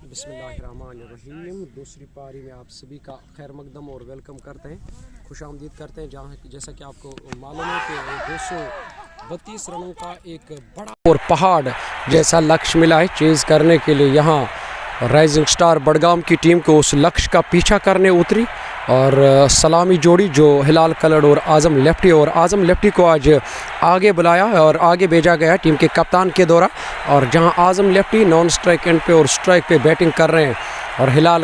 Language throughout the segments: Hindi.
बिस्मिल्लाहिर्रहमानिर्रहीम। दूसरी पारी में आप सभी का खैर मकदम और वेलकम करते हैं, खुश आमदीद करते हैं। जहाँ जैसा कि आपको मालूम है कि 232 रनों का एक बड़ा और पहाड़ जैसा लक्ष्य मिला है चेज़ करने के लिए। यहाँ राइजिंग स्टार बडगाम की टीम को उस लक्ष्य का पीछा करने उतरी और सलामी जोड़ी जो हिलाल कलड़ और आज़म लेफ्टी को आज आगे बुलाया और आगे भेजा गया टीम के कप्तान के द्वारा। और जहां आज़म लेफ्टी नॉन स्ट्राइक एंड पे और स्ट्राइक पे बैटिंग कर रहे हैं और हिलाल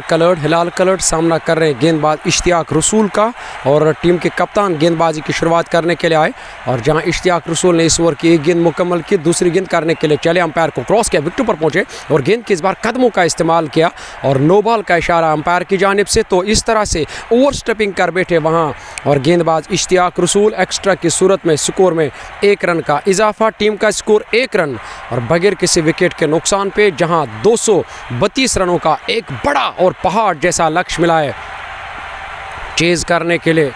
कलड़ सामना कर रहे हैं गेंदबाज इश्तियाक रसूल का। और टीम के कप्तान गेंदबाजी की शुरुआत करने के लिए आए और जहां इश्तियाक रसूल ने इस ओवर की एक गेंद मुकम्मल की, दूसरी गेंद करने के लिए चले, अंपायर को क्रॉस किया, विकेट पर पहुंचे और गेंद के इस बार कदमों का इस्तेमाल किया और नो बॉल का इशारा अंपायर की जानिब से। तो इस तरह से ओवर स्टेपिंग कर बैठे वहां और गेंदबाज इश्तियाक रसूल। एक्स्ट्रा की सूरत में स्कोर में 1 रन का इजाफा, टीम का स्कोर 1 रन और बगैर किसी विकेट के नुकसान पे जहां 232 रनों का एक बड़ा और पहाड़ जैसा लक्ष्य मिला है चेज़ करने के लिए।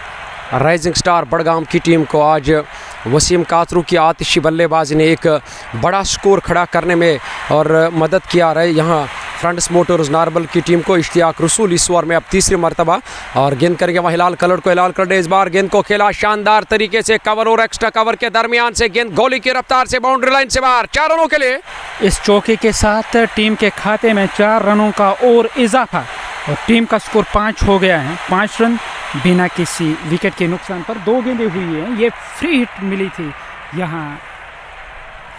राइजिंग स्टार बडगाम की टीम को आज वसीम कातरू की आतिशी बल्लेबाजी ने एक बड़ा स्कोर खड़ा करने में और मदद किया रहे। यहाँ फ्रंट्स मोटर्स नारबल की टीम को इश्तियाक रसूल इस ओवर में अब तीसरी मरतबा और गेंद करके वहाँ हिलाल कलड़ ने इस बार गेंद को खेला शानदार तरीके से, कवर और एक्स्ट्रा कवर के दरमियान से गेंद गोली की रफ्तार से बाउंड्री लाइन से बाहर, 4 रनों के लिए। इस चौके के साथ टीम के खाते में 4 रनों का और इजाफा और टीम का स्कोर 5 हो गया है। 5 रन बिना किसी विकेट के नुकसान पर 2 गेंदें हुई हैं। ये फ्री हिट मिली थी यहाँ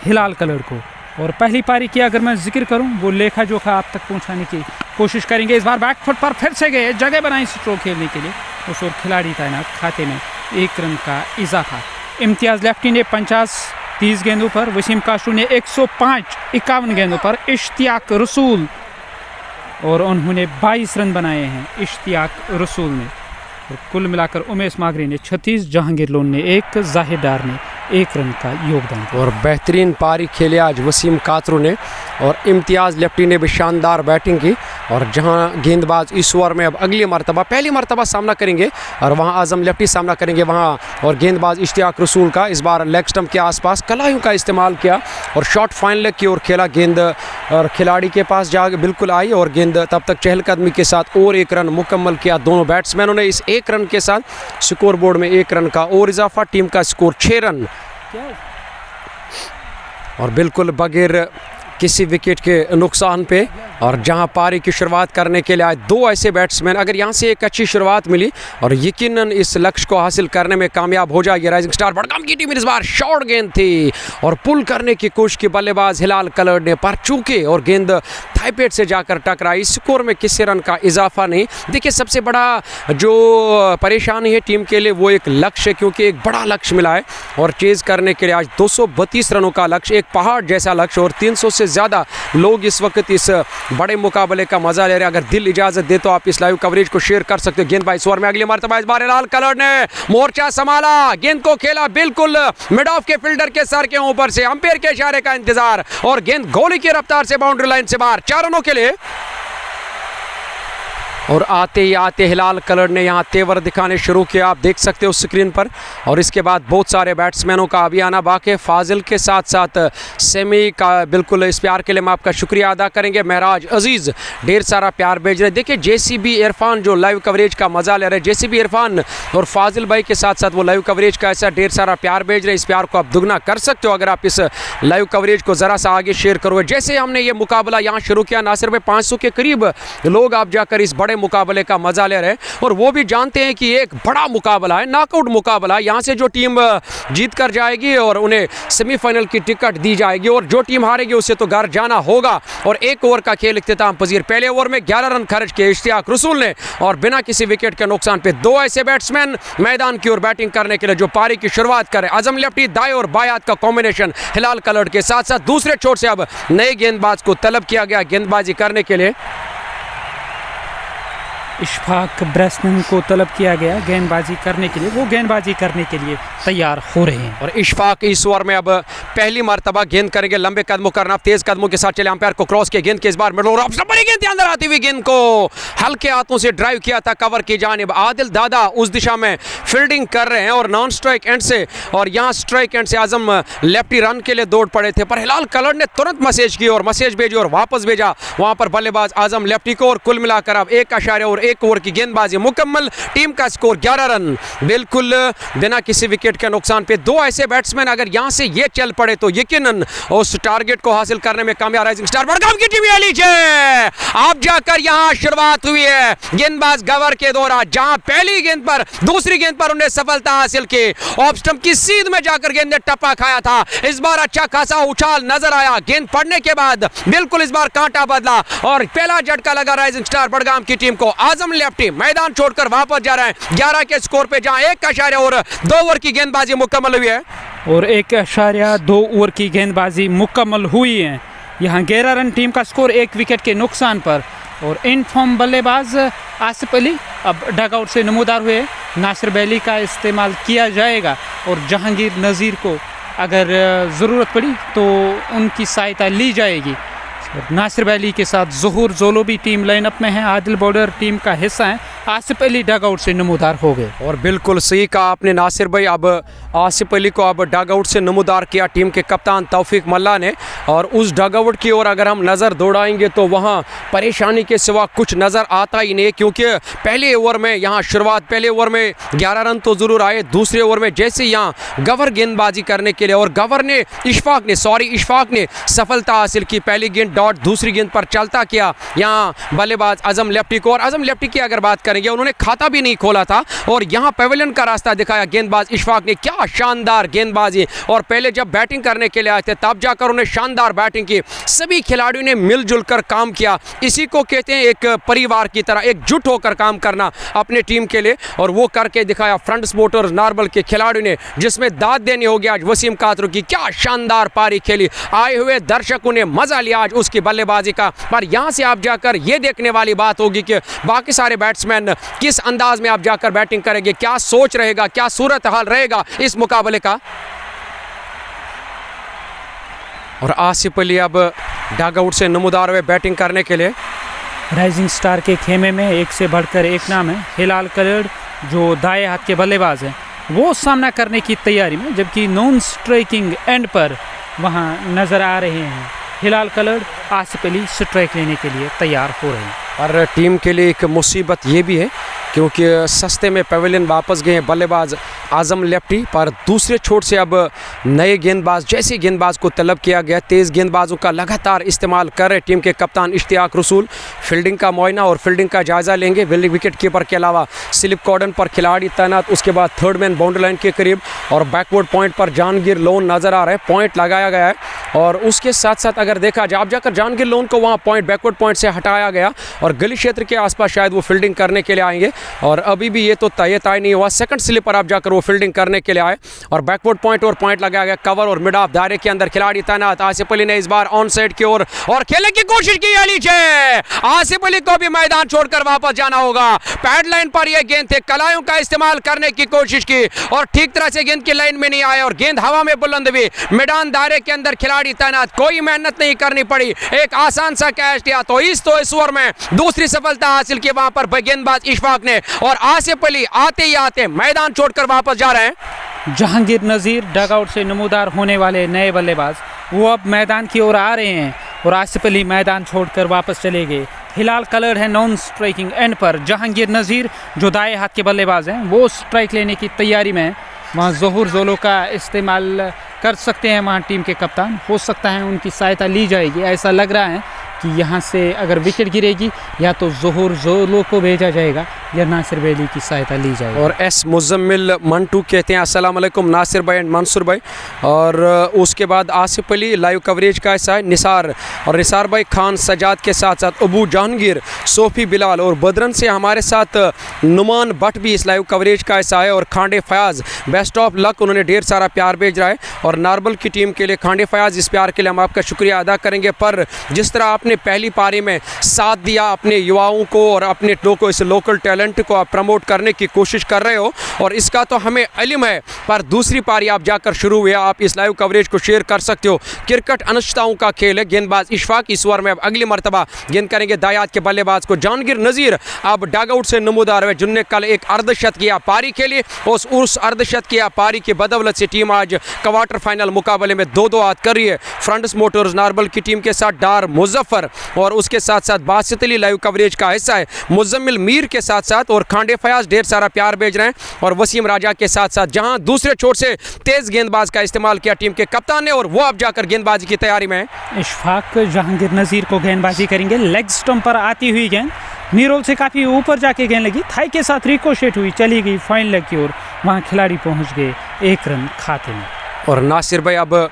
हिलाल कलड़ को। और पहली पारी की अगर मैं जिक्र करूं वो लेखा जोखा आप तक पहुंचाने की कोशिश करेंगे। इस बार बैकफुट पर फिर से गए, जगह बनाई स्ट्रोक खेलने के लिए, उस और खिलाड़ी तैनात, खाते में 1 रन का इजाफा। इम्तियाज़ लेफ्टी ने 50-30 गेंदों पर, वसीम काशरू ने 105-51 गेंदों पर, इश्तियाक रसूल और उन्होंने 22 रन बनाए हैं इश्तियाक रसूल ने। और कुल मिलाकर उमेश मागरी ने 36, जहांगीर लोन ने 1, जाहिर डार ने 1 रन का योगदान। और बेहतरीन पारी खेले आज वसीम कातरू ने और इम्तियाज़ लेफ्टी ने भी शानदार बैटिंग की। और जहां गेंदबाज इस ओवर में अब पहली मरतबा सामना करेंगे और वहां आज़म लेफ्टी सामना करेंगे वहां और गेंदबाज इश्तियाक रसूल का इस बार लेग स्टंप के आसपास कलाइयों का इस्तेमाल किया और शॉट फाइन लेग की ओर खेला। गेंद और खिलाड़ी के पास जाके बिल्कुल आई और गेंद तब तक चहलकदमी के साथ और 1 रन मुकम्मल किया दोनों बैट्समैनों ने। इस 1 रन के साथ स्कोर बोर्ड में 1 रन का और इजाफा, टीम का स्कोर 6 रन और बिल्कुल बगैर किसी विकेट के नुकसान पे। और जहां पारी की शुरुआत करने के लिए आए 2 ऐसे बैट्समैन, अगर यहां से एक अच्छी शुरुआत मिली और यकीनन इस लक्ष्य को हासिल करने में कामयाब हो जाएगी राइजिंग स्टार बडगाम की टीम। इस बार शॉर्ट गेंद थी और पुल करने की कोशिश की बल्लेबाज हिलाल कलड़ ने, पर चूके और गेंद थाई पेट से जाकर टकराई। स्कोर में किसी रन का इजाफा नहीं। देखिए सबसे बड़ा जो परेशानी है टीम के लिए वो एक लक्ष्य है, क्योंकि एक बड़ा लक्ष्य मिला है और चेज़ करने के लिए आज 232 रनों का लक्ष्य, एक पहाड़ जैसा लक्ष्य। और 300 से ज़्यादा लोग इस वक्त इस बड़े मुकाबले का मजा ले रहे हैं। अगर दिल इजाजत दे तो आप इस लाइव कवरेज को शेयर कर सकते हो। गेंद बाई ओवर में अगली मरतबा इस बार हिलाल कलड़ ने मोर्चा संभाला, गेंद को खेला बिल्कुल मिड ऑफ के फील्डर के सर के ऊपर से, अंपायर के इशारे का इंतजार और गेंद गोली की रफ्तार से बाउंड्री लाइन से बाहर, 4 रनों के लिए। और आते ही आते हिलाल कलड़ ने यहाँ तेवर दिखाने शुरू किया, आप देख सकते हो स्क्रीन पर। और इसके बाद बहुत सारे बैट्समैनों का अभी आना बाकी, फाजिल के साथ साथ सेमी का बिल्कुल इस प्यार के लिए हम आपका शुक्रिया अदा करेंगे। महराज अजीज़ ढेर सारा प्यार भेज रहे। देखिए JCB इरफान जो लाइव कवरेज का मज़ा ले रहे हैं, JCB इरफान और फाजिल भाई के साथ साथ वो लाइव कवरेज का ऐसा ढेर सारा प्यार भेज रहे हैं। इस प्यार को आप दुगना कर सकते हो अगर आप इस लाइव कवरेज को ज़रा सा आगे शेयर करोगे। जैसे हमने ये मुकाबला यहाँ शुरू किया, ना सिर्फ 500 के करीब लोग आप जाकर इस बड़े मुकाबले का मजा ले रहे हैं और वो भी जानते हैं कि एक बड़ा मुकाबला है, नॉकआउट मुकाबला है। यहां से जो टीम जीत कर जाएगी और उन्हें सेमीफाइनल की टिकट दी जाएगी और जो टीम हारेगी उसे तो घर जाना होगा। और 1 ओवर का खेल इख्तिताम पजीर, पहले ओवर में 11 रन खर्च किए इश्तियाक रसूल ने और बिना किसी विकेट के नुकसान पे 2 ऐसे बैट्समैन मैदान की ओर बैटिंग करने के लिए जो पारी की शुरुआत करें। आज़म लेफ्टी दाएं और बाएं हाथ का कॉम्बिनेशन हिलाल कलड़ के साथ साथ दूसरे छोर से अब नए गेंदबाज को तलब किया गया गेंदबाजी करने के लिए। इशफाक ब्रेस्टन को तलब किया गया गेंदबाजी करने के लिए, वो गेंदबाजी करने के लिए तैयार हो रहे हैं। और इशफाक इस ओवर में अब पहली मर्तबा गेंद करेंगे, लंबे कदमों करना, तेज कदमों के साथ चले, अंपायर को क्रॉस के गेंद के इस बार मिडल और ऑप्शन बड़ी गेंद अंदर आती हुई गेंद को हल्के हाथों से ड्राइव किया था कवर की जानिब। आदिल दादा उस दिशा में फील्डिंग कर रहे हैं और नॉन स्ट्राइक एंड से, और यहाँ स्ट्राइक एंड से आजम लेफ्टी रन के लिए दौड़ पड़े थे, पर हिलाल कलर ने तुरंत मैसेज की और मैसेज भेजी और वापस भेजा वहां पर बल्लेबाज आजम लेफ्टी को। और कुल मिलाकर अब 1 ओवर की गेंदबाजी मुकम्मल, टीम का स्कोर 11 रन, बिल्कुल बिना किसी विकेट के नुकसान पे। दो ऐसे बैट्समैन अगर यहां से ये चल पड़े तो यकीनन उस टारगेट को हासिल करने में कामयाब। राइजिंग स्टार बड़गाम की टीम ये लीजिए, अब जाकर यहां शुरुआत हुई है गेंदबाज गवर के दौरा, जहां पहली गेंद पर, दूसरी गेंद पर उन्हें सफलता हासिल की। ऑफ स्टंप की सीध में जाकर गेंद ने टप्पा खाया था। इस बार अच्छा खासा उछाल नजर आया, गेंद पड़ने के बाद बिल्कुल इस बार कांटा बदला और पहला झटका लगा राइजिंग स्टार बड़गाम की टीम को। आजम लेफ्टी मैदान छोड़कर वापस जा रहे हैं 11 के स्कोर पे, जहां 1.2 ओवर की गेंदबाजी मुकम्मल हुई है और 1.2 ओवर की गेंदबाजी मुकम्मल हुई है। यहाँ 11 रन, टीम का स्कोर 1 विकेट के नुकसान पर। और इन फॉर्म बल्लेबाज आसिफ अली अब डगआउट से नमूदार हुए। नासिर बैली का इस्तेमाल किया जाएगा और जहांगीर नज़ीर को अगर ज़रूरत पड़ी तो उनकी सहायता ली जाएगी। नासिर बैली के साथ ज़हूर जोलो भी टीम लाइनअप में है, आदिल बॉर्डर टीम का हिस्सा है। आसिफ अली डगआउट से नमूदार हो गए। और बिल्कुल सही कहा आपने नासिर भाई, अब आसिफ अली को अब डगआउट से नमूदार किया टीम के कप्तान तौफीक मल्ला ने। और उस डगआउट की ओर अगर हम नज़र दौड़ाएंगे तो वहाँ परेशानी के सिवा कुछ नज़र आता ही नहीं, क्योंकि पहले ओवर में यहाँ शुरुआत, पहले ओवर में 11 रन तो ज़रूर आए, दूसरे ओवर में जैसे यहाँ गवर गेंदबाजी करने के लिए और गवर ने इशफाक ने सफलता हासिल की। पहली गेंद डॉट, दूसरी गेंद पर चलता किया यहाँ बल्लेबाज आजम लेफ्टी को। और आजम लेफ्टी की अगर बात करेंगे, उन्होंने खाता भी नहीं खोला था और यहाँ पेविलियन का रास्ता दिखाया गेंदबाज इशफाक ने। क्या शानदार गेंदबाजी, और पहले जब बैटिंग करने के लिए आए थे तब जाकर उन्हें शानदार बैटिंग की। सभी खिलाड़ियों ने मिलजुल कर काम किया, इसी को कहते हैं एक परिवार की तरह एकजुट होकर काम करना अपने टीम के लिए, और वो करके दिखाया फ्रंट सपोर्टर्स नार्बल के खिलाड़ियों ने, जिसमें दाद देनी होगी आज वसीम कातरू की। क्या शानदार पारी खेली, आए हुए दर्शकों ने मजा लिया आज उसकी बल्लेबाजी का। पर यहां से आप जाकर ये देखने वाली बात होगी कि बाकी सारे बैट्समैन किस अंदाज में आप जाकर बैटिंग करेंगे, क्या सोच रहेगा, क्या सूरत हाल रहेगा इस मुकाबले का। और आसिफ अली अब डगआउट से नमूदार हुए बैटिंग करने के लिए। राइजिंग स्टार के खेमे में एक से बढ़कर एक नाम है, हिलाल कलर जो दाएं हाथ के बल्लेबाज हैं, वो सामना करने की तैयारी में, जबकि नॉन स्ट्राइकिंग एंड पर वहाँ नज़र आ रहे हैं हिलाल कलर। आसिफ अली स्ट्राइक लेने के लिए तैयार हो रहे हैं। और टीम के लिए एक मुसीबत ये भी है क्योंकि सस्ते में पेविलियन वापस गए हैं बल्लेबाज आजम लेफ्टी, पर दूसरे छोर से अब नए गेंदबाज, जैसे गेंदबाज को तलब किया गया, तेज़ गेंदबाजों का लगातार इस्तेमाल कर रहे टीम के कप्तान इश्तियाक रसूल। फील्डिंग का मुआयना और फील्डिंग का जायज़ा लेंगे। विकेट कीपर के अलावा स्लिप कॉर्डन पर खिलाड़ी तैनात, उसके बाद थर्ड मैन बाउंड्री लाइन के करीब, और बैकवर्ड पॉइंट पर जहांगीर लोन नज़र आ रहा है, पॉइंट लगाया गया है। और उसके साथ साथ अगर देखा जाए, आप जाकर जहांगीर लोन को वहाँ पॉइंट, बैकवर्ड पॉइंट से हटाया गया और गली क्षेत्र के आसपास शायद वो फील्डिंग करने के लिए आएंगे, और अभी भी ये तो तय नहीं हुआ। सेकंड स्लिप पर आप जाकर वो फील्डिंग करने के लिए आए और बैकवर्ड पॉइंट और पॉइंट लगाया गया, कवर और मिड ऑफ दायरे के अंदर खिलाड़ी तैनात। आसिफ अली ने इस बार ऑन साइड की ओर और खेलने की कोशिश की। आसिफ अली को भी मैदान छोड़कर वापस जाना होगा। पैड लाइन पर यह गेंद थे, कलायों का इस्तेमाल करने की कोशिश की और ठीक तरह से गेंद की लाइन में नहीं आए और गेंद हवा में बुलंद हुई। मैदान दायरे के अंदर खिलाड़ी तैनात, कोई मेहनत नहीं करनी पड़ी, एक आसान सा कैच दिया तो इस ओवर में दूसरी सफलता हासिल की वहां पर गेंदबाज इशफाक ने। और आसिफ अली आते ही आते मैदान छोड़कर वापस जा रहे हैं। जहांगीर नज़ीर डगआउट से नमूदार होने वाले नए बल्लेबाज, वो अब मैदान की ओर आ रहे हैं और आसिफ अली मैदान छोड़कर वापस चले गए। हिलाल कलर है नॉन स्ट्राइकिंग एंड पर, जहांगीर नज़ीर जो दाएं हाथ के बल्लेबाज हैं वो स्ट्राइक लेने की तैयारी में है। वहाँ ज़हूर जोलो का इस्तेमाल कर सकते हैं वहाँ टीम के कप्तान, हो सकता है उनकी सहायता ली जाएगी। ऐसा लग रहा है कि यहाँ से अगर विकेट गिरेगी या तो ज़हूर जोलो को भेजा जाएगा या नासिर बैली की सहायता ली जाएगी। और एस मुजम्मिल मंटू कहते हैं अस्सलाम वालेकुम नासिर भाई एंड मंसूर भाई। और उसके बाद आसिफ अली लाइव कवरेज का ऐसा है, निसार और निसार भाई खान सजाद के साथ साथ अबू जहांगीर, सोफ़ी बिलाल और बदरन से हमारे साथ नुमान भट्ट भी इस लाइव कवरेज का ऐसा है। और Khande Fayaz best of luck, उन्होंने ढेर सारा प्यार भेज रहा है। और नार्बल की टीम के लिए खांडे फयाज़, इस प्यार के लिए हम आपका शुक्रिया अदा करेंगे। पर जिस तरह आपने आपने पहली पारी में साथ दिया, अपने युवाओं को और अपने इस लोकल टैलेंट को आप प्रमोट करने की कोशिश कर रहे हो और इसका तो हमें इल्म है, पर दूसरी पारी आप जाकर शुरू हुए, आप इस लाइव कवरेज को शेयर कर सकते हो। क्रिकेट अनिश्चितताओं का खेल है। गेंदबाज इशफाक इस ओवर में अब अगली मरतबा गेंद करेंगे दायात के बल्लेबाज को जहांगीर नज़ीर। अब डगआउट से नमूदार हुए जिनने कल एक अर्धशत किया पारी के लिए, उस अर्धशत किया पारी की बदौलत से टीम आज क्वार्टर फाइनल मुकाबले में 2-2 हाथ कर रही है। फ्रंट्स मोटर्स नारबल की टीम के साथ डार मुजफ्फर और उसके साथ साथ बासित अली लाइव कवरेज का हिस्सा है, मुजम्मिल मीर के साथ साथ और खांडे फयाज ढेर सारा प्यार भेज रहे हैं और वसीम राजा के साथ साथ, जहां दूसरे छोर से तेज गेंदबाज का इस्तेमाल किया टीम के कप्तान ने और वो अब जाकर गेंदबाजी की तैयारी में है। इशफाक जहांगीर नज़ीर को गेंदबाजी करेंगे। लेग स्टंप पर आती हुई गेंद नीरोल से काफ़ी ऊपर जाके गेंद लगी, थाई के साथ रिकोशेट हुई, चली गई फाइन लेग की ओर, वहाँ खिलाड़ी पहुँच गए 1 रन खाते में। और नासिर भाई अब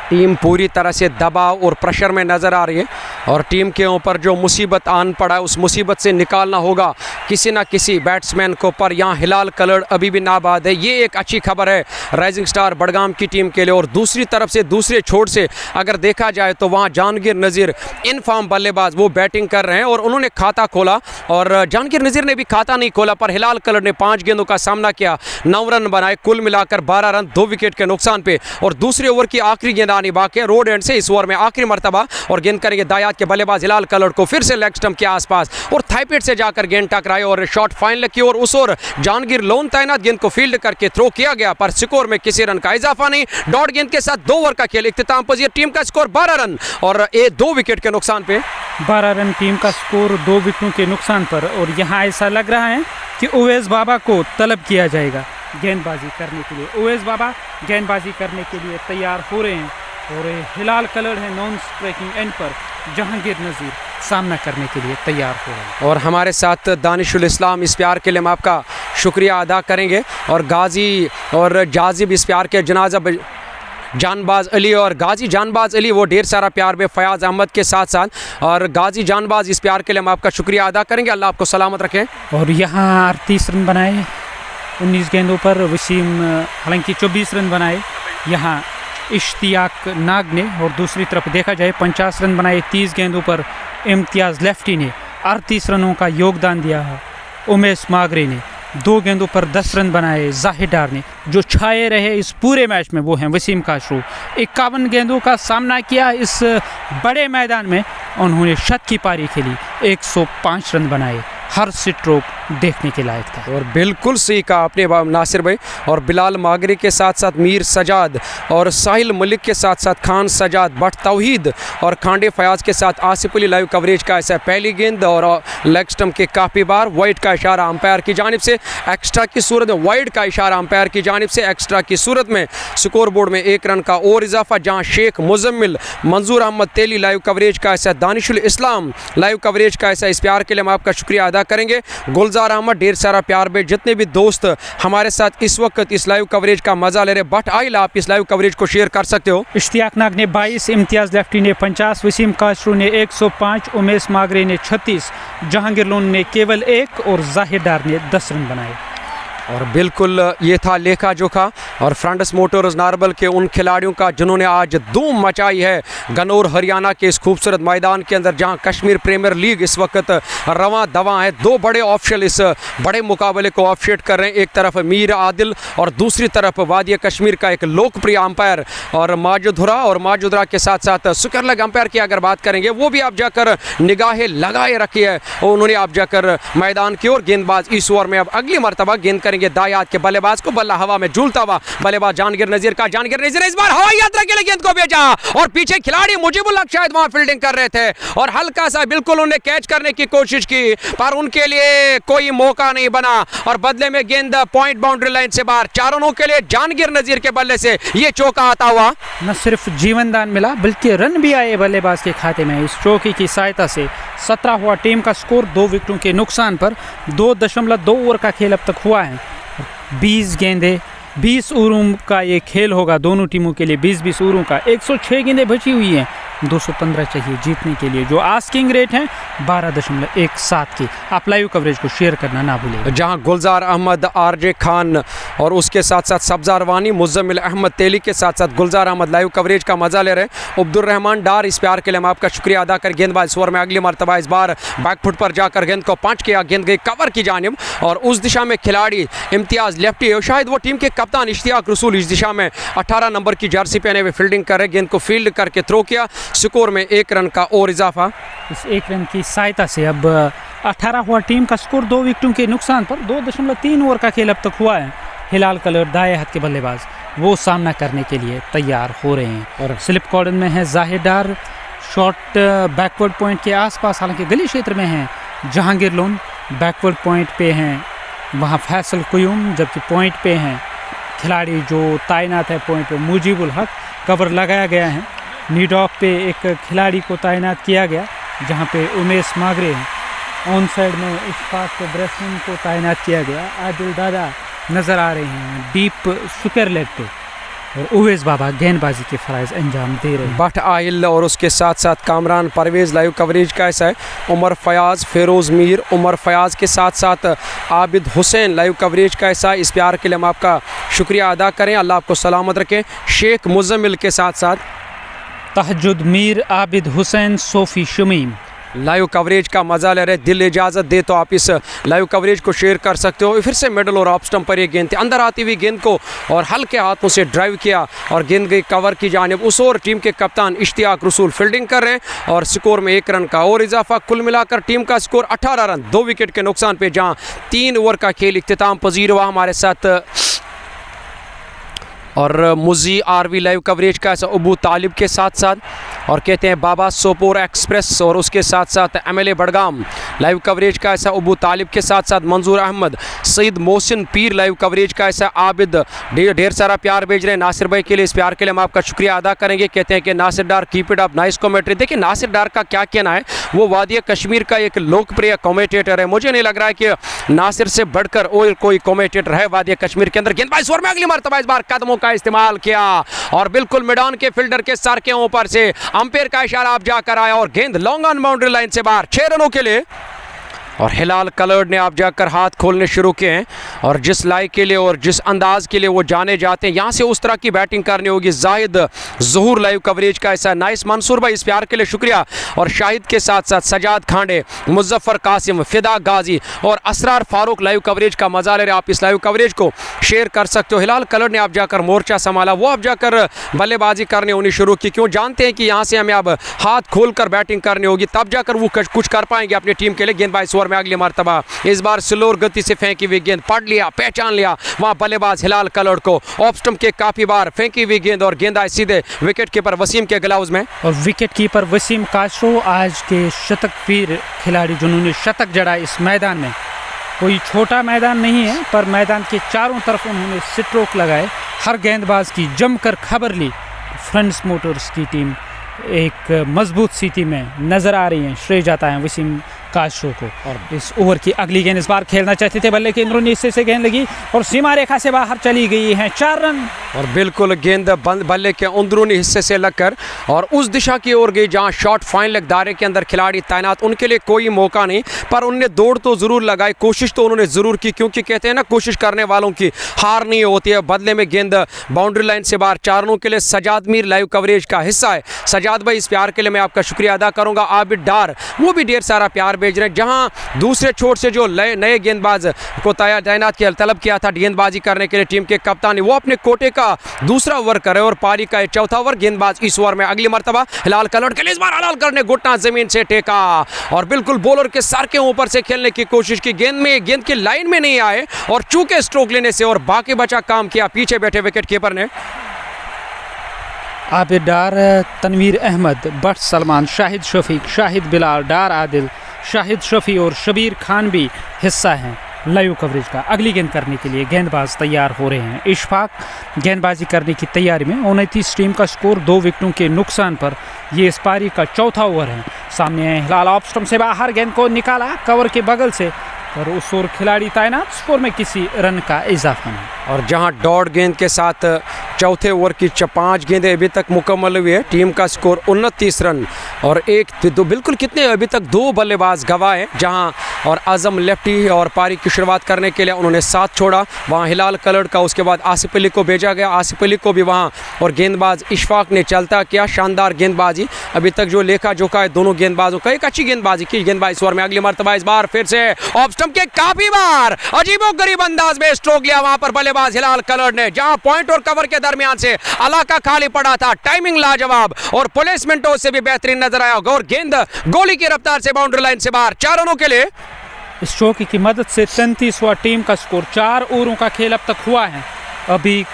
टीम पूरी तरह से दबाव और प्रेशर में नज़र आ रही है और टीम के ऊपर जो मुसीबत आन पड़ा है उस मुसीबत से निकालना होगा किसी ना किसी बैट्समैन को। पर यहाँ हिलाल कलर अभी भी नाबाद है, ये एक अच्छी खबर है राइजिंग स्टार बडगाम की टीम के लिए। और दूसरी तरफ से दूसरे छोर से अगर देखा जाए तो वहाँ जहांगीर नज़ीर इन फॉर्म बल्लेबाज वो बैटिंग कर रहे हैं और उन्होंने खाता खोला और जहांगीर नज़ीर ने भी खाता नहीं खोला, पर हिलाल कलर ने 5 गेंदों का सामना किया, 9 रन बनाए, कुल मिलाकर 12 रन 2 विकेट के नुकसान पे। और दूसरे ओवर की आखिरी गेंद आनी बाकी है रोड एंड से इस ओवर में आखिरी मरतबा और गेंद करेंगे दायात के बल्लेबाज हिलाल कलर को, फिर से लेग स्टंप के आसपास और थाई पेट से जाकर गेंद टकराई और शॉट फाइनल की और उस ओर जहांगीर लोन तैनात, गेंद को फील्ड करके थ्रो किया गया पर स्कोर में किसी रन का इजाफा नहीं। डॉट गेंद के साथ 2 ओवर का खेल, इख्तिताम पजीर टीम का स्कोर 12 रन और 2 विकेट के नुकसान पे। 12 रन टीम का स्कोर 2 विकेटों के नुकसान पर। और यहाँ ऐसा लग रहा है कि उवैस बाबा को तलब किया जाएगा गेंदबाजी करने के लिए। उवैस बाबा गेंदबाजी करने के लिए तैयार हो रहे हैं और हिलाल कलर है नॉन स्ट्राइकिंग एंड पर, जहांगीर नज़ीर सामना करने के लिए तैयार हो रहे हैं। और हमारे साथ दानिशुल इस्लाम, इस प्यार के लिए हम आपका शुक्रिया अदा करेंगे और गाजी और जाजिब इस प्यार के जनाजा जानबाज अली और गाजी जानबाज अली वो ढेर सारा प्यार में फ़याज़ अहमद के साथ साथ और गाजी जानबाज इस प्यार के लिए हम आपका शुक्रिया अदा करेंगे। अल्लाह आपको सलामत रखें। और यहाँ 38 रन बनाए 19 गेंदों पर, वसीम हालांकि 24 रन बनाए यहाँ इश्तियाक नाग ने। और दूसरी तरफ देखा जाए 50 रन बनाए 30 गेंदों पर इम्तियाज़ लेफ्टी ने, 38 रनों का योगदान दिया है उमेश मागरे ने, 2 गेंदों पर 10 रन बनाए जाहिद डार ने। जो छाए रहे इस पूरे मैच में वो हैं वसीम काशरू, 51 गेंदों का सामना किया इस बड़े मैदान में, उन्होंने शत की पारी खेली, 105 रन बनाए, हर स्ट्रोक देखने के लायक था। और बिल्कुल सही कहा आपने नासिर भाई। और बिलाल मागरी के साथ साथ मीर सजाद और साहिल मलिक के साथ साथ खान सजाद, बट तौहीद और खांडे फयाज के साथ आसिफ अली लाइव कवरेज का ऐसा पहली गेंद और लेग स्टंप के काफ़ी बार वाइड का इशारा अंपायर की जानिब से, एक्स्ट्रा की सूरत में वाइड का इशारा अंपायर की जानिब से, एक्स्ट्रा की सूरत में स्कोर बोर्ड में 1 रन का और इजाफा, जहाँ शेख मुजम्मिल, मंजूर अहमद तेली लाइव कवरेज का ऐसा, दानिशुल इस्लाम लाइव कवरेज का ऐसा। इस प्यार के लिए हम आपका शुक्रिया अदा करेंगे। गुलजार अहमद ढेर सारा प्यार में, जितने भी दोस्त हमारे साथ इस वक्त इस लाइव कवरेज का मजा ले रहे, बट आइल आप इस लाइव कवरेज को शेयर कर सकते हो। इश्तियाक नाग ने 22, इम्तियाज़ लेफ्टी ने 50, वसीम काशरू ने 105, उमेश मागरे ने 36, जहांगीर लोन ने केवल 1 और जाहिद डार ने 10 रन बनाए। और बिल्कुल ये था लेखा जोखा और फ्रंट्स मोटर्स नारबल के उन खिलाड़ियों का जिन्होंने आज धूम मचाई है गनौर हरियाणा के इस खूबसूरत मैदान के अंदर, जहां कश्मीर प्रीमियर लीग इस वक्त रवां दवा है। 2 बड़े ऑफिशियल इस बड़े मुकाबले को ऑफिशिएट कर रहे हैं, एक तरफ मीर आदिल और दूसरी तरफ वादी कश्मीर का एक लोकप्रिय अंपायर और माजुधरा, और माजुधरा के साथ साथ सुकरलग अंपायर की अगर बात करेंगे वो भी आप जाकर निगाहें लगाए रखी है, उन्होंने आप जाकर मैदान की ओर। गेंदबाज इस ओवर में अब अगली मरतबा गेंद करेंगे दायात के बल्लेबाज को, बल्ला हवा में झूलता हुआ बल्लेबाज जहांगीर नज़ीर का। जहांगीर नज़ीर इस बार हवाई यात्रा के लिए गेंद को भेजा और पीछे खिलाड़ी मुजीबुल हक शायद वहां फील्डिंग कर रहे थे और हल्का सा बिल्कुल उन्हें कैच करने की कोशिश की, पर उनके लिए कोई मौका नहीं बना और बदले में गेंद पॉइंट बाउंड्री लाइन से बाहर। 4 रनों के लिए जहांगीर नज़ीर के बल्ले से ये चौका आता हुआ। न सिर्फ जीवन दान मिला बल्कि रन भी आए बल्लेबाज के खाते में इस चौके की सहायता से। 17 हुआ टीम का स्कोर 2 विकेटों के नुकसान पर। 2.2 ओवर का खेल अब तक हुआ है, 20 गेंदें 20 ओवरों का ये खेल होगा दोनों टीमों के लिए, 20-20 ओवरों का। 106 गेंदें बची हुई हैं, 215 चाहिए जीतने के लिए, जो आस्किंग रेट है 12.17 की। आप लाइव कवरेज को शेयर करना ना भूलें। जहां गुलजार अहमद, आरजे खान और उसके साथ साथ सब्जार वानी, मुजम्मिल अहमद तेली के साथ साथ गुलजार अहमद लाइव कवरेज का मजा ले रहे हैं। अब्दुर्रहमान डार, इस प्यार के लिए हम आपका शुक्रिया अदा कर। गेंदबाज इस ओवर में अगली मरतबा इस बार बैकफुट पर जाकर गेंद को पंच किया, गेंद गई कवर की जानिब और उस दिशा में खिलाड़ी इम्तियाज लेफ्टी है, शायद वो टीम के कप्तान इश्तियाक रसूल इस दिशा में 18 नंबर की जर्सी पहने हुए फील्डिंग कर रहे, गेंद को फील्ड करके थ्रो किया। स्कोर में 1 रन का और इजाफा। इस 1 रन की सहायता से अब 18 हुआ टीम का स्कोर 2 विकेटों के नुकसान पर। 2.3 ओवर का खेल अब तक हुआ है। हिलाल कलर दाएं हाथ के बल्लेबाज वो सामना करने के लिए तैयार हो रहे हैं और स्लिप कॉर्डन में है जाहिर डार, शॉट बैकवर्ड पॉइंट के आसपास, हालांकि गली क्षेत्र में है जहांगीर लोन, बैकवर्ड पॉइंट पे हैं वहाँ फैसल कुयूम, जबकि पॉइंट पे हैं खिलाड़ी जो तैनात है पॉइंट पे मुजीबुल हक। कवर लगाया गया है, नीड ऑफ पे एक खिलाड़ी को तैनात किया गया जहाँ पे उमेश मागरे हैं। ऑन साइड में इश्फाक ब्रेसमैन को तैनात किया गया। आदिल दादा नज़र आ रहे हैं डीप सुकर लेग पे और उवैस बाबा गेंदबाजी के फ़राइज़ अंजाम दे रहे हैं। भट्ट आहिल और उसके साथ साथ कामरान परवेज़ लाइव कवरेज का ऐसा है। उमर फयाज़, फेरोज़ मीर, उमर फयाज़ के साथ साथ आबिद हुसैन लाइव कवरेज का ऐसा है। इस प्यार के लिए हम आपका शुक्रिया अदा करें, अल्लाह आपको सलामत रखें। शेख मुजम्मिल के साथ साथ तहजुद मीर, आबिद हुसैन, सोफ़ी शमीम लाइव कवरेज का मजा ले रहे। दिल इजाज़त दे तो आप इस लाइव कवरेज को शेयर कर सकते हो। फिर से मिडल और ऑफ स्टंप पर ये गेंद थी, अंदर आती हुई गेंद को और हल्के हाथों से ड्राइव किया और गेंद गई कवर की जानिब। उस ओर टीम के कप्तान इश्तियाक रसूल फील्डिंग कर रहे हैं और स्कोर में 1 रन का और इजाफा। कुल मिलाकर टीम का स्कोर 18 रन 2 विकेट के नुकसान पे, जहाँ 3 ओवर का खेल इख्तिताम पजीर हुआ। हमारे साथ और मुजी आरवी लाइव कवरेज का ऐसा अबू तालिब के साथ साथ और कहते हैं बाबा सोपोर एक्सप्रेस और उसके साथ साथ MLA बडगाम लाइव कवरेज का ऐसा अबू तालिब के साथ साथ मंजूर अहमद, सईद मोहसिन पीर लाइव कवरेज का ऐसा आबिद ढेर सारा प्यार भेज रहे हैं नासिर भाई के लिए। इस प्यार के लिए हम आपका शुक्रिया अदा करेंगे। कहते हैं कि Nasir Dar keep it up, nice commentary. देखिए नासिर डार का क्या कहना है, वो वादिया कश्मीर का एक लोकप्रिय कमेंटेटर है। मुझे नहीं लग रहा है कि नासिर से बढ़कर और कोई कमेंटेटर है वादिया कश्मीर के अंदर। गेंदबाज स्वर में अगली मरतबा इस बार कदमों का इस्तेमाल किया और बिल्कुल मैदान के फील्डर के सर के ऊपर से अंपायर का इशारा आप जाकर आया और गेंद लॉन्ग ऑन बाउंड्री लाइन से बाहर 6 रनों के लिए। और हिलाल कलर्ड ने आप जाकर हाथ खोलने शुरू किए हैं और जिस लाइक के लिए और जिस अंदाज के लिए वो जाने जाते हैं, यहाँ से उस तरह की बैटिंग करनी होगी। जाहिद ज़हूर लाइव कवरेज का ऐसा नाइस। मंसूर भाई इस प्यार के लिए शुक्रिया। और शाहिद के साथ साथ सजाद खांडे, मुजफ्फर कासिम, फिदा गाजी और असरार फारूक लाइव कवरेज का मजा ले रहे। आप इस लाइव कवरेज को शेयर कर सकते हो। हिलाल कलर्ड ने आप जाकर मोर्चा संभाला, वो आप जाकर बल्लेबाजी करने होनी शुरू की। क्यों? जानते हैं कि यहाँ से हमें अब हाथ खोल कर बैटिंग करनी होगी, तब जाकर वो कुछ कर पाएंगे अपनी टीम के लिए। गेंदबाज में अगली मरतबा इस बार स्लोर गति से फेंकी हुई गेंद, पढ़ लिया, पहचान लिया वहां बल्लेबाज हिलाल कलर्ड को। ऑफ स्टंप के काफी बार फेंकी हुई गेंद और गेंद आई सीधे विकेट कीपर वसीम के ग्लव्स में। और विकेट कीपर वसीम काशरो आज के शतकवीर खिलाड़ी जिन्होंने शतक जड़ा इस मैदान में। कोई छोटा मैदान नहीं है, पर मैदान के चारों तरफ उन्होंने स्ट्रोक लगाए, हर गेंदबाज की जमकर खबर ली। फ्रेंड्स मोटर्स की टीम एक मजबूत स्थिति में नजर आ रही है। श्रेय जाता है वसीम काशरो को। और इस ओवर की अगली गेंद इस बार खेलना चाहते थे, बल्ले के अंदरूनी हिस्से से गेंद लगी और सीमा रेखा से बाहर चली गई है। 4 रन। और बिल्कुल गेंद बल्ले के अंदरूनी हिस्से से लगकर और उस दिशा की ओर गई जहां शॉट फाइन लेग दायरे के अंदर खिलाड़ी तैनात, उनके लिए कोई मौका नहीं, पर उन्होंने दौड़ तो जरूर लगाई, कोशिश तो उन्होंने जरूर की, क्योंकि कहते हैं ना कोशिश करने वालों की हार नहीं होती है। बदले में गेंद बाउंड्री लाइन से बाहर 4 रनों के लिए। सजाद मीर लाइव कवरेज का हिस्सा है। सजाद भाई इस प्यार के लिए मैं आपका शुक्रिया अदा करूंगा। आबिद डार वो भी ढेर सारा प्यार भेज रहे हैं। जहां दूसरे छोर से जो नए गेंदबाज को तैनात किया, तलब किया था गेंदबाजी करने के लिए टीम के कप्तान ने, वो अपने कोटे का दूसरा ओवर करे और पारी का चौथा ओवर। गेंदबाज इस ओवर में अगली मरतबा हिलाल कलर्ड के लिए, इस बार हिलाल कलर्ड ने घुटना जमीन से टेका और बिल्कुल बॉलर के सर के ऊपर से खेलने की कोशिश की। गेंद की लाइन में नहीं आए और चूके स्ट्रोक लेने से और बाकी बचा काम किया पीछे बैठे विकेट कीपर ने। आबिद डार, तनवीर अहमद, बट सलमान, शाहिद शफीक, शाहिद बिलाल, डार आदिल, शाहिद शफी और शबीर खान भी हिस्सा हैं लाइव कवरेज का। अगली गेंद करने के लिए गेंदबाज तैयार हो रहे हैं। इशफाक गेंदबाजी करने की तैयारी में। 29 टीम का स्कोर 2 विकेटों के नुकसान पर। ये इस पारी का चौथा ओवर है। सामने हिलाल ऑफ स्टंप से बाहर गेंद को निकाला कवर के बगल से, और उस ओर खिलाड़ी तैनात, स्कोर में किसी रन का इजाफा नहीं। और जहां डॉट गेंद के साथ चौथे ओवर की 5 गेंदें अभी तक मुकम्मल हुई है। टीम का स्कोर 29 रन और बिल्कुल कितने अभी तक 2 बल्लेबाज गवाए, जहां और आजम लेफ्टी और पारी की शुरुआत करने के लिए उन्होंने साथ छोड़ा। वहां हिलाल कलर का उसके बाद आसिफ अली को भेजा गया, आसिफ अली को भी वहां और गेंदबाज इशफाक ने चलता किया। शानदार गेंदबाजी अभी तक जो लेखा जोखा है दोनों गेंदबाजों का, एक अच्छी गेंदबाजी की। गेंदबाज इस ओवर में अगली मरतबा इस बार फिर से ऑफ स्टंप के काफी बार अजीबोगरीब अंदाज में स्ट्रोक लिया वहां पर बल्लेबाज हिलाल कलर ने, जहां पॉइंट और कवर के दरमियान से इलाका खाली पड़ा था। टाइमिंग लाजवाब और प्लेसमेंटों से भी बेहतरीन नजर आया और गेंद गोली की रफ्तार से बाउंड्री लाइन से बाहर। 4 रनों के लिए इस चौकी की मदद से 33वां टीम का स्कोर। 4 ओवरों का खेल अब तक हुआ है। अभी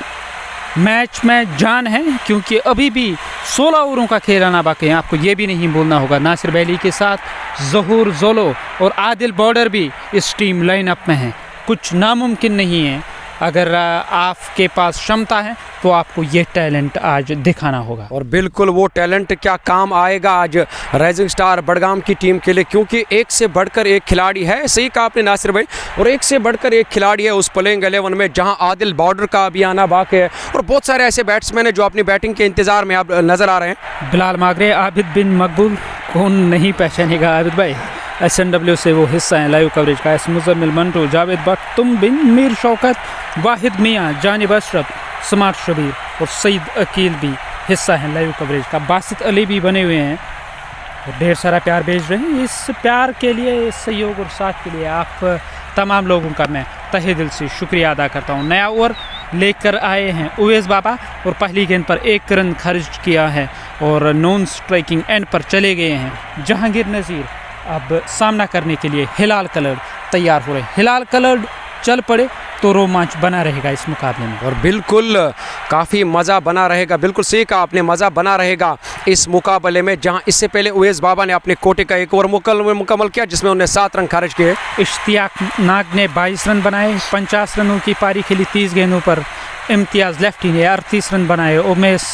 मैच में जान है क्योंकि अभी भी 16 ओवरों का खेल आना बाकी है। आपको ये भी नहीं भूलना होगा नासिर बैली के साथ ज़हूर जोलो और आदिल बॉर्डर भी इस टीम लाइनअप में हैं। कुछ नामुमकिन नहीं है। अगर आपके पास क्षमता है तो आपको ये टैलेंट आज दिखाना होगा और बिल्कुल वो टैलेंट क्या काम आएगा आज राइजिंग स्टार बड़गाम की टीम के लिए, क्योंकि एक से बढ़कर एक खिलाड़ी है। सही कहा आपने नासिर भाई, और एक से बढ़कर एक खिलाड़ी है उस प्लेइंग 11 में, जहां आदिल बॉर्डर का भी आना बाकी है और बहुत सारे ऐसे बैट्समैन हैं जो अपनी बैटिंग के इंतजार में अब नजर आ रहे हैं। बिलाल मागरे, आबिद बिन मकबूल, कौन नहीं पहचानेगा आबिद भाई। SNW से वो हिस्सा है लाइव कवरेज का। मुजम्मिल मंटू, जावेद भट्ट, तुम बिन, मीर शौकत, वाहिद मियाँ, जानिब अशरफ, स्मार्ट शबीर और सईद अकील भी हिस्सा है लाइव कवरेज का। बासित अली भी बने हुए हैं और ढेर सारा प्यार भेज रहे हैं। इस प्यार के लिए, इस सहयोग और साथ के लिए आप तमाम लोगों का मैं तहे दिल से शुक्रिया अदा करता हूँ। नया ओवर लेकर आए हैं उवैस बाबा और पहली गेंद पर 1 रन खर्च किया है और नॉन स्ट्राइकिंग एंड पर चले गए हैं। जहांगीर नज़ीर अब सामना करने के लिए हिलाल कलर तैयार हो रहे हैं। हिलाल कलर चल पड़े तो रोमांच बना रहेगा इस मुकाबले में और बिल्कुल काफ़ी मज़ा बना रहेगा। बिल्कुल सही कहा आपने, मज़ा बना रहेगा इस मुकाबले में, जहां इससे पहले उवैस बाबा ने अपने कोटे का 1 ओवर मुकम्मल किया जिसमें उन्हें 7 रन खारिज किए। इश्तियाक नाग ने 22 रन बनाए। 50 रनों की पारी खेली 30 गेंदों पर। इम्तियाज़ लेफ्टी ने 38 रन बनाए। उमेश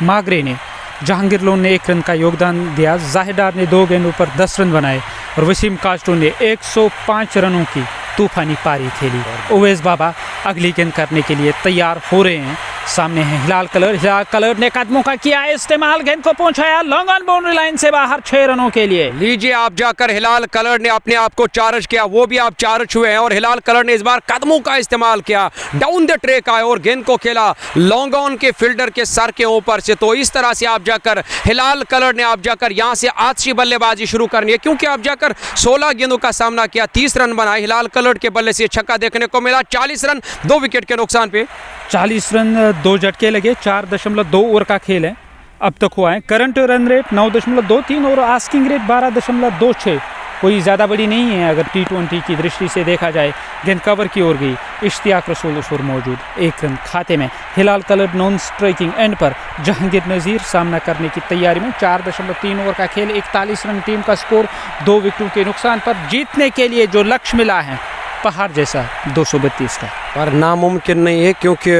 मागरे ने, जहांगीर लोन ने 1 रन का योगदान दिया। जाहिदार ने 2 गेंदों पर 10 रन बनाए और वसीम कास्टो ने 105 रनों की तूफानी पारी खेली। उवैस बाबा अगली गेंद करने के लिए तैयार हो रहे हैं। सामने है हिलाल कलर। हिलाल कलर ने कदमों का किया इस्तेमाल, गेंद को पहुंचाया लॉन्ग ऑन बाउंड्री लाइन से बाहर 6 रनों के लिए। लीजिए आप जाकर हिलाल कलर ने अपने आप को चार्ज किया, वो भी आप चार्ज हुए हैं और हिलाल कलर ने इस बार कदमों का इस्तेमाल किया, डाउन द ट्रैक आए और गेंद को खेला लॉन्ग ऑन के फील्डर के सर के ऊपर से। तो इस तरह से आप जाकर हिलाल कलर ने आप जाकर यहाँ से आछी बल्लेबाजी शुरू करनी है, क्योंकि आप जाकर 16 गेंदों का सामना किया, 30 रन बनाए। हिलाल कलर के बल्ले से छक्का देखने को मिला। 40 रन 2 विकेट के नुकसान पे। 40 रन 2 झटके लगे। 4.2 ओवर का खेल है अब तक हुआ है। करंट रन रेट 9.23 और आस्किंग रेट 12.26। कोई ज़्यादा बड़ी नहीं है अगर T20 की दृष्टि से देखा जाए। गेंद कवर की ओर गई। इश्तियाक रसूल उस ओर मौजूद। 1 रन खाते में। हिलाल कलर नॉन स्ट्राइकिंग एंड पर। जहांगीर नज़ीर सामना करने की तैयारी में। 4.3 ओवर का खेल। 41 रन टीम का स्कोर। 2 विकेटों के नुकसान पर जीतने के लिए जो लक्ष्य मिला है पहाड़ जैसा 232 का, पर नामुमकिन नहीं है, क्योंकि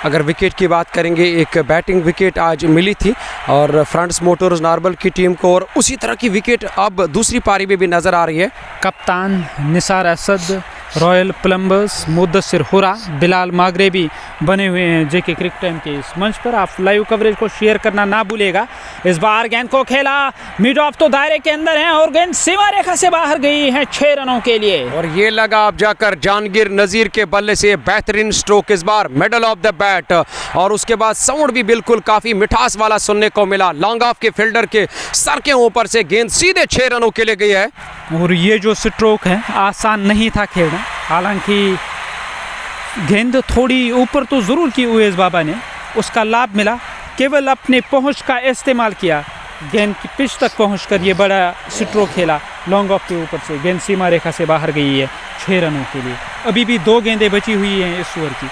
अगर विकेट की बात करेंगे, एक बैटिंग विकेट आज मिली थी और फ्रंट्स मोटर्स नार्बल की टीम को, और उसी तरह की विकेट अब दूसरी पारी में भी नज़र आ रही है। कप्तान निसार असद, रॉयल प्लम्बर्स, मुद्दसिर हुरा, बिलाल मागरे भी बने हुए हैं जेके क्रिकेट टाइम के इस मंच पर। आप लाइव कवरेज को शेयर करना ना भूलेगा। इस बार गेंद को खेला मिड ऑफ तो दायरे के अंदर है और गेंद सीमा रेखा से बाहर गई है 6 रनों के लिए। और ये लगा आप जाकर जहांगीर नज़ीर के बल्ले से बेहतरीन स्ट्रोक, इस बार मिडल ऑफ द बैट, और उसके बाद साउंड भी बिल्कुल काफ़ी मिठास वाला सुनने को मिला। लॉन्ग ऑफ के फील्डर के सर के ऊपर से गेंद सीधे 6 रनों के लिए गई है। और ये जो स्ट्रोक है आसान नहीं था खेलना, हालांकि गेंद थोड़ी ऊपर तो ज़रूर की उवैस बाबा ने, उसका लाभ मिला। केवल अपने पहुंच का इस्तेमाल किया, गेंद की पिच तक पहुंचकर ये बड़ा स्ट्रोक खेला लॉन्ग ऑफ के ऊपर से। गेंद सीमा रेखा से बाहर गई है 6 रनों के लिए। अभी भी 2 गेंदें बची हुई हैं इस ओवर की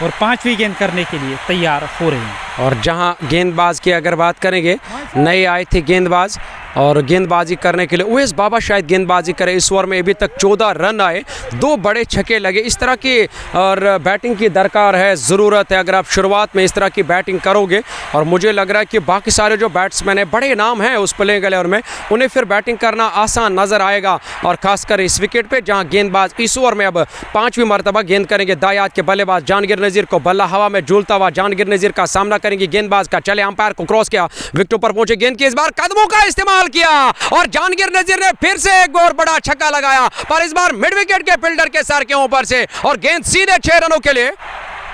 और 5वीं गेंद करने के लिए तैयार हो रही हैं। और जहां गेंदबाज की अगर बात करेंगे, नए आए थे गेंदबाज और गेंदबाजी करने के लिए उवैस बाबा शायद गेंदबाजी करे। इस ओवर में अभी तक 14 रन आए, 2 बड़े छक्के लगे। इस तरह की और बैटिंग की दरकार है, ज़रूरत है। अगर आप शुरुआत में इस तरह की बैटिंग करोगे, और मुझे लग रहा है कि बाकी सारे जो बैट्समैन हैं, बड़े नाम हैं उस प्लेइंग 11 में, उन्हें फिर बैटिंग करना आसान नज़र आएगा। और खासकर इस विकेट पे जहां गेंदबाज इस ओवर में अब 5वीं मरतबा गेंद करेंगे। दायात के बल्लेबाज जहांगीर नज़ीर को बल्ला हवा में झूलता हुआ जहांगीर नज़ीर का सामना करेंगे गेंदबाज का। चले अंपायर को क्रॉस किया, विकेटों पर पहुंचे, गेंद की इस बार कदमों का इस्तेमाल किया और जहांगीर नज़ीर ने फिर से एक और बड़ा छक्का लगाया, पर इस बार मिड विकेट के फील्डर के सर के ऊपर से, और गेंद सीधे 6 रनों के लिए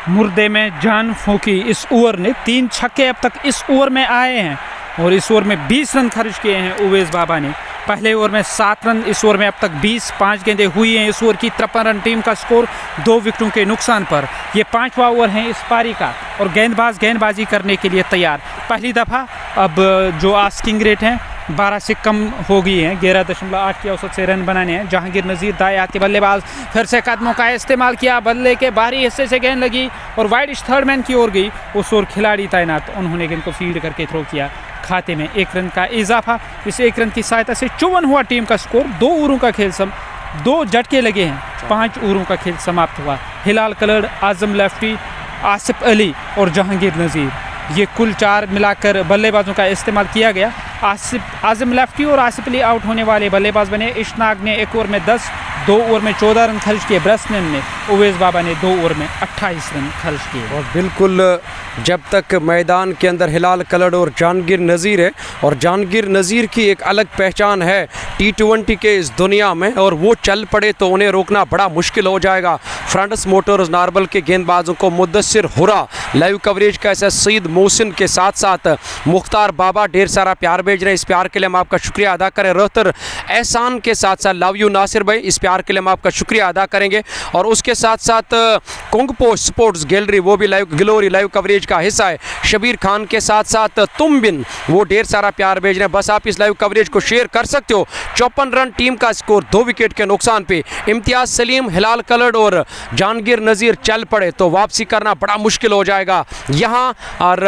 मुर्दे में जान फूंकी। इस ओवर ने 3 छक्के अब तक इस ओवर में आए हैं और इस ओवर में 20 रन खर्च किए हैं उवैस बाबा ने। पहले ओवर में 7 रन, इस ओवर में अब तक 20, 5 गेंदें हुई हैं। इस ओवर की 53 रन, टीम का स्कोर 2 विकेटों के नुकसान पर। ये 5वां ओवर है इस पारी का और गेंदबाज गेंदबाजी करने के लिए तैयार। पहली दफ़ा अब जो आस्किंग रेट है 12 से कम हो गई है, 11.8 की औसत से रन बनाने हैं। जहांगीर नज़ीर दायात के बल्लेबाज फिर से कदमों का इस्तेमाल किया, बल्ले के बाहरी हिस्से से गेंद लगी और वाइड थर्ड मैन की ओर गई। उस ओर खिलाड़ी तैनात, उन्होंने गेंद को फील्ड करके थ्रो किया। खाते में 1 रन का इजाफा। इस 1 रन की सहायता से 54 हुआ टीम का स्कोर। 2 ओवरों का खेल 2 झटके लगे हैं, 5 ओवरों का खेल समाप्त हुआ। हिलाल कलर, आजम लेफ्टी, आसिफ अली और जहांगीर नज़ीर, ये कुल 4 मिलाकर बल्लेबाजों का इस्तेमाल किया गया। आजम लेफ्टी और आसिफ अली आउट होने वाले बल्लेबाज बने। इशनाक ने 1 ओवर में 10, 2 ओवर में 14 रन खर्च किए। ब्रसनेन ने, उवैस बाबा ने 2 ओवर में 28 रन खर्च किए। और बिल्कुल जब तक मैदान के अंदर हिलाल कलड़ और जहांगीर नज़ीर है, और जहांगीर नज़ीर की एक अलग पहचान है T20 के इस दुनिया में, और वो चल पड़े तो उन्हें रोकना बड़ा मुश्किल हो जाएगा। फ्रांस मोटर्स नार्बल के गेंदबाजों को मुद्दसिर हुरा लाइव कवरेज का ऐसा सईद मोहसिन के साथ साथ मुख्तार बाबा ढेर सारा प्यार भेज रहे हैं। इस प्यार के लिए हम आपका शुक्रिया अदा करें। रहतर एहसान के साथ साथ लव यू नासिर भाई, इस प्यार के लिए हम आपका शुक्रिया अदा करेंगे। और उसके साथ साथ कोंगपो स्पोर्ट्स गैलरी, वो भी लाइव ग्लोरी लाइव कवरेज का हिस्सा है। शबीर खान के साथ साथ तुम बिन, वो ढेर सारा प्यार भेज रहे हैं। बस आप इस लाइव कवरेज को शेयर कर सकते हो। 54 रन, टीम का स्कोर 2 विकेट के नुकसान पे। इम्तियाज सलीम, हिलाल कलड़ और जहांगीर नज़ीर चल पड़े तो वापसी करना बड़ा मुश्किल हो जाएगा यहाँ। और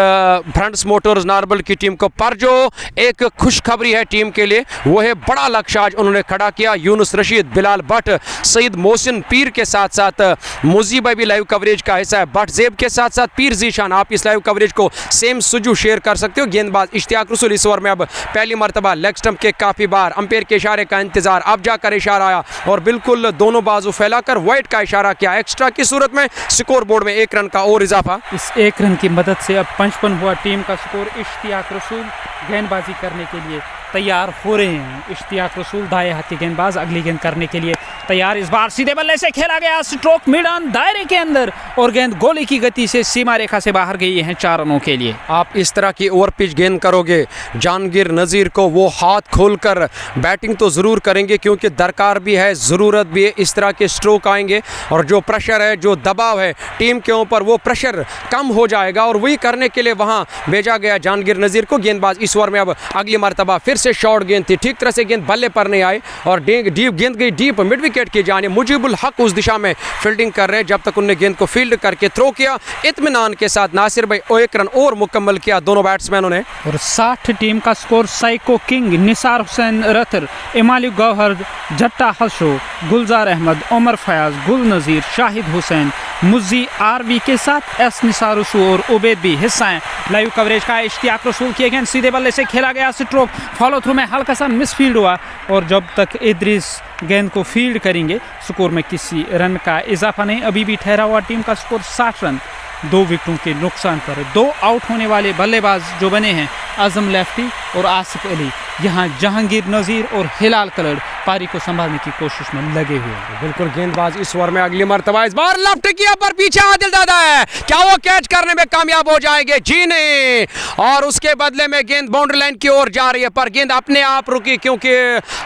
फ्रांस मोटर्स नार्बल की टीम को, पर जो एक खुशखबरी है टीम के लिए, वो है बड़ा लक्ष्य आज उन्होंने खड़ा किया। यूनुस रशीद, बिलाल भट्ट, सईद मोहसिन पीर के साथ साथ मुजीब भी लाइव कवरेज का हिस्सा है। भट्ट जेब के साथ साथ पीर जीशान, आप इस लाइव कवरेज को सेम सुजू शेयर कर सकते हो। गेंदबाज इश्तियाक रसूल इस ओवर में अब पहली मरतबा लेग स्टंप के काफ़ी बार अंपायर के इशारे का इंतजार, अब जाकर इशारा आया और बिल्कुल दोनों बाजू फैलाकर वाइड का इशारा किया। एक्स्ट्रा की सूरत में स्कोर बोर्ड में 1 रन का और इजाफा। इस 1 रन की मदद से अब 55 हुआ टीम का स्कोर। इश्तियाक रसूल गेंदबाजी करने के लिए तैयार हो रहे हैं। इश्तियाक रसूल दाएं हाथ के गेंदबाज अगली गेंद करने के लिए तैयार। इस बार सीधे बल्ले से खेला गया, स्ट्रोक मिड ऑन दायरे के अंदर और गेंद गोली की गति से सीमा रेखा से बाहर गई है 4 रनों के लिए। आप इस तरह की ओवर पिच गेंद करोगे, जहांगीर नज़ीर को वो हाथ खोलकर बैटिंग तो ज़रूर करेंगे क्योंकि दरकार भी है, ज़रूरत भी है। इस तरह के स्ट्रोक आएंगे और जो प्रेशर है, जो दबाव है टीम के ऊपर, वो प्रेशर कम हो जाएगा और वही करने के लिए वहाँ भेजा गया जहांगीर नज़ीर को। गेंदबाज इस ओवर में अब अगली मरतबा फिर से शॉर्ट गेंद थी, ठीक तरह से गेंद बल्ले पर नहीं आई और डीप गेंद गई डीप मिड विकेट की जाने। मुजीबुल हक उस दिशा में फील्डिंग कर रहे हैं जब तक उन्होंने गेंद को फील्ड करके थ्रो किया। इत्मीनान के साथ नासिर भाई 1 रन और मुकम्मल किया दोनों बैट्समैनों ने। और 60 टीम का score. Psycho king, Nisar Hussain रतर, इमाली गौहर, जट्टा हशो, गुलजार अहमद, उमर फयाज, गुल नज़ीर, शाहिद हुसैन, मुज्जी आरवी के साथ एस निसार रसूल और उबैद भी हिस्सा हैं लाइव कवरेज का। इश्तियाक रसूल की गेंद सीधे बल्ले से खेला गया, स्ट्रोक फॉलो थ्रू में हल्का सा मिसफील्ड हुआ और जब तक इद्रिस गेंद को फील्ड करेंगे स्कोर में किसी रन का इजाफा नहीं। अभी भी ठहरा हुआ टीम का स्कोर 60 रन 2 विकेटों के नुकसान पर। 2 आउट होने वाले बल्लेबाज जो बने हैं आजम लेफ्टी और आसिफ अली, यहाँ जहांगीर नज़ीर और हिलाल कलड़ पारी को संभालने की कोशिश में लगे हुए हैं। बिल्कुल गेंदबाज इस ओवर में अगली मरतबा इस बार लेफ्ट किया पर पीछे आदिल दादा है, क्या वो कैच करने में कामयाब हो जाएंगे? जी नहीं, और उसके बदले में गेंद बाउंड्री लाइन की ओर जा रही है पर गेंद अपने आप रुकी क्योंकि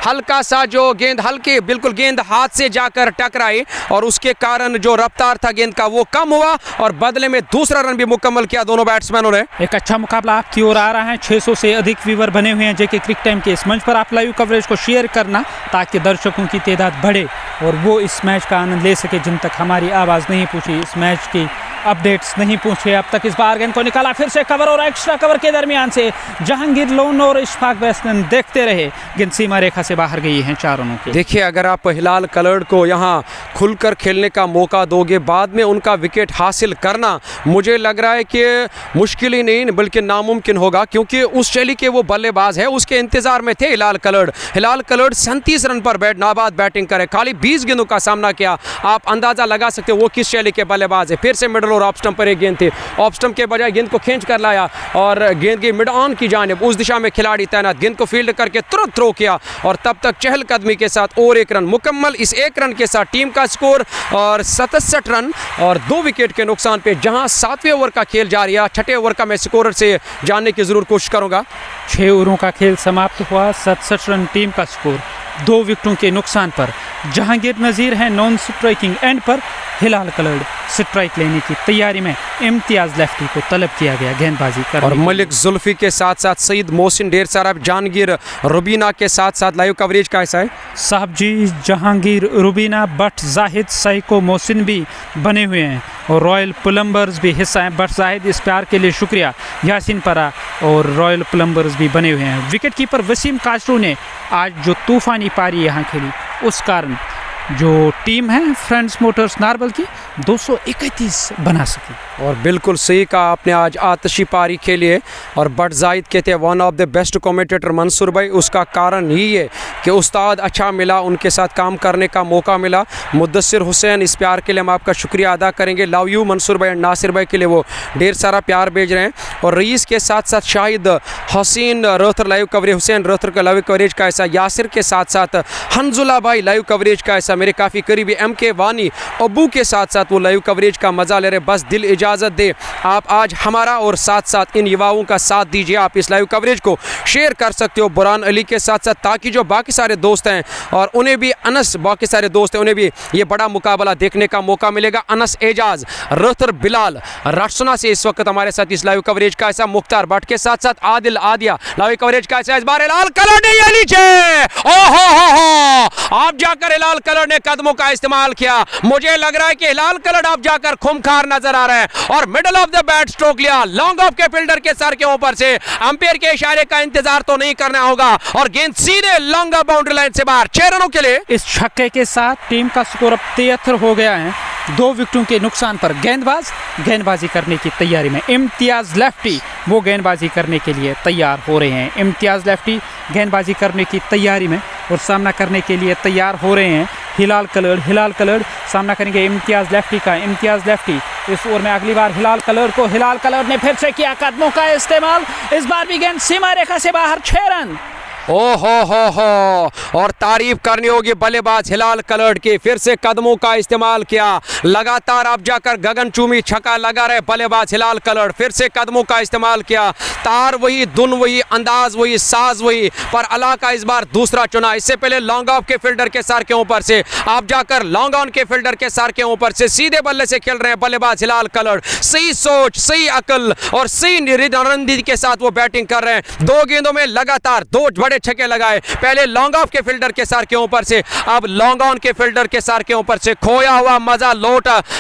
हल्का सा जो गेंद हल्की बिल्कुल गेंद हाथ से जाकर टकराई और उसके कारण जो रफ्तार था गेंद का वो कम हुआ और बदले में दूसरा रन भी मुकम्मल किया दोनों बैट्समैनों ने। एक अच्छा मुकाबला आपकी ओर आ रहा है। 600 से अधिक व्यूअर बने हुए हैं जेके क्रिक टाइम के इस मंच पर। आप लाइव कवरेज को शेयर करना ताकि दर्शकों की तादाद बढ़े और वो इस मैच का आनंद ले सके जिन तक हमारी आवाज़ नहीं पहुंची। इस मैच की अपडेट्स नहीं पूछे अब तक। इस बार गेंद को निकाला, फिर से कवर और एक्स्ट्रा कवर के दरमियान से जहांगीर लोन और इशफाक बैट्समैन देखते रहे, गेंद सीमा रेखा से बाहर गई है 4 रनों के। देखिए, अगर आप हिलाल कलर्ड को यहाँ खुलकर खेलने का मौका दोगे, बाद में उनका विकेट हासिल करना मुझे लग रहा है कि मुश्किल ही नहीं बल्कि नामुमकिन होगा, क्योंकि उस शैली के वो बल्लेबाज है, उसके इंतजार में थे हिलाल कलर्ड। हिलाल कलर्ड 37 रन पर नाबाद बैटिंग करे, खाली 20 गेंदों का सामना किया। आप अंदाजा लगा सकते हो वो किस शैली के बल्लेबाज है। फिर से मिडल और ऑफ स्टंप पर एक गेंद थी, ऑफ स्टंप के बजाय गेंद को खींच कर लाया और गेंद की मिड ऑन की जानिब उस दिशा में खिलाड़ी तैनात, गेंद को फील्ड करके तुरंत थ्रो किया और तब तक चहलकदमी के साथ और 1 रन मुकम्मल। इस 1 रन के साथ टीम का स्कोर और 67 रन और 2 विकेट के नुकसान पे, जहां 7वें ओवर का खेल जारी है। 6ठे ओवर का मैं स्कोरर से जानने की जरूर कोशिश करूंगा। 6 ओवरों का खेल समाप्त हुआ, 67 रन टीम का स्कोर, 2 विकेटों के नुकसान पर। जहांगीर नज़ीर है नॉन स्ट्राइकिंग एंड पर, हिलाल कलर्ड स्ट्राइक लेने की तैयारी में। इम्तियाज लेफ्टी को तलब किया गया गेंदबाजी कर, और मलिक जुल्फी के साथ साथ सईद मोहसिन ढेर सारा, जहांगीर रुबीना के साथ साथ लाइव कवरेज का ऐसा है साहब जी। जहांगीर, रुबीना, बट जाहिद, साइको मोहसिन भी बने हुए हैं और रॉयल प्लम्बर्स भी हिस्सा हैं। बट जाहिद, इस प्यार के लिए शुक्रिया। यासीन परा और रॉयल प्लम्बर्स भी बने हुए हैं। विकेट कीपर वसीम काशरू ने आज जो तूफानी पारी यहाँ खेली, उस कारण जो टीम है फ्रेंड्स मोटर्स नारबल की 231 बना सकी। और बिल्कुल सही कहा आपने, आज आतशी पारी खेली है। और बट जाहिद कहते हैं one of the best commentator Mansoor भाई, उसका कारण ही है कि उस्ताद अच्छा मिला, उनके साथ काम करने का मौका मिला। मुद्दसिर हुसैन, इस प्यार के लिए हम आपका शुक्रिया अदा करेंगे। लव यू मंसूर भाई, नासिर भाई के लिए वो ढेर सारा प्यार भेज रहे हैं। और रईस के साथ साथ शाहिद, हसीन रोहतर लाइव कवरेज, हुसैन रोहतर का लाइव कवरेज का ऐसा, यासिर के साथ साथ हंजुला भाई लाइव कवरेज का ऐसा, मेरे काफ़ी करीबी MK वानी अबू के साथ साथ वो लाइव कवरेज का मजा ले रहे। बस दिल इजाज़त दे, आप आज हमारा और साथ साथ इन युवाओं का साथ दीजिए। आप इस लाइव कवरेज को शेयर कर सकते हो बुरहान अली के साथ साथ, ताकि जो बाकी सारे दोस्त हैं और उन्हें भी अनस, बाकी सारे दोस्त हैं, उन्हें भी ये बड़ा मुकाबला देखने का मौका मिलेगा। अनस एजाज, रोहतर बिलाल, राटसुना से इस वक्त हमारे साथ इस लाइव कवरेज का ऐसा, मुख्तार भट्ट के साथ साथ आदिल आदिया लाइव कवरेज का ऐसा। इस बार हिलाल कलर्ड ने ये लीजिए, ओहो, आप जाकर हिलाल कलर्ड ने कदमों का इस्तेमाल किया। मुझे लग रहा है कि हिलाल कलर्ड आप जाकर खूंखार नजर आ रहे हैं और middle of the bat stroke लिया, लॉन्ग ऑफ के फील्डर के सर के ऊपर से। अंपायर के इशारे का इंतजार तो नहीं करना होगा और गेंद सीधे लॉन्ग ऑफ बाउंड्री लाइन से बाहर, 6 रनों के लिए। इस छक्के के साथ टीम का स्कोर अब 73 हो गया है, 2 विकेटों के नुकसान पर। गेंदबाज गेंदबाजी करने की तैयारी में, इम्तियाज लेफ्टी वो गेंदबाजी करने के लिए तैयार हो रहे हैं। इम्तियाज लेफ्टी गेंदबाजी करने की तैयारी में और सामना करने के लिए तैयार हो रहे हैं हिलाल कलर्ड। हिलाल कलर्ड सामना करेंगे इम्तियाज लेफ्टी का। इम्तियाज लेफ्टी इस ओवर में अगली बार हिलाल कलर्ड ने फिर से किया कदमों का इस्तेमाल। इस बार भी गेंद सीमा रेखा से बाहर, 6 रन। ओहो हो, और तारीफ करनी होगी बल्लेबाज हिलाल कलर्ड की, फिर से कदमों का इस्तेमाल किया। लगातार आप जाकर गगनचुंबी छक्का लगा रहे बल्लेबाज हिलाल कलर्ड, फिर से कदमों का इस्तेमाल किया। तार वही, धुन वही, अंदाज वही, साज वही, पर अला का इस बार दूसरा चुना। इससे पहले लॉन्ग ऑफ के फील्डर के सर के ऊपर से, आप जाकर लॉन्ग ऑन के फील्डर के सर के ऊपर से सीधे बल्ले से खेल रहे हैं बल्लेबाज हिलाल कलर्ड। सही सोच, सही अकल और सही रणनीति के साथ वो बैटिंग कर रहे हैं। 2 गेंदों में लगातार 2 बड़े छक्के लगाए, पहले लॉन्ग ऑफ के फील्डर के सर के ऊपर से, अब लॉन्ग ऑन के फील्डर के सर के ऊपर से। खोया हुआ मजा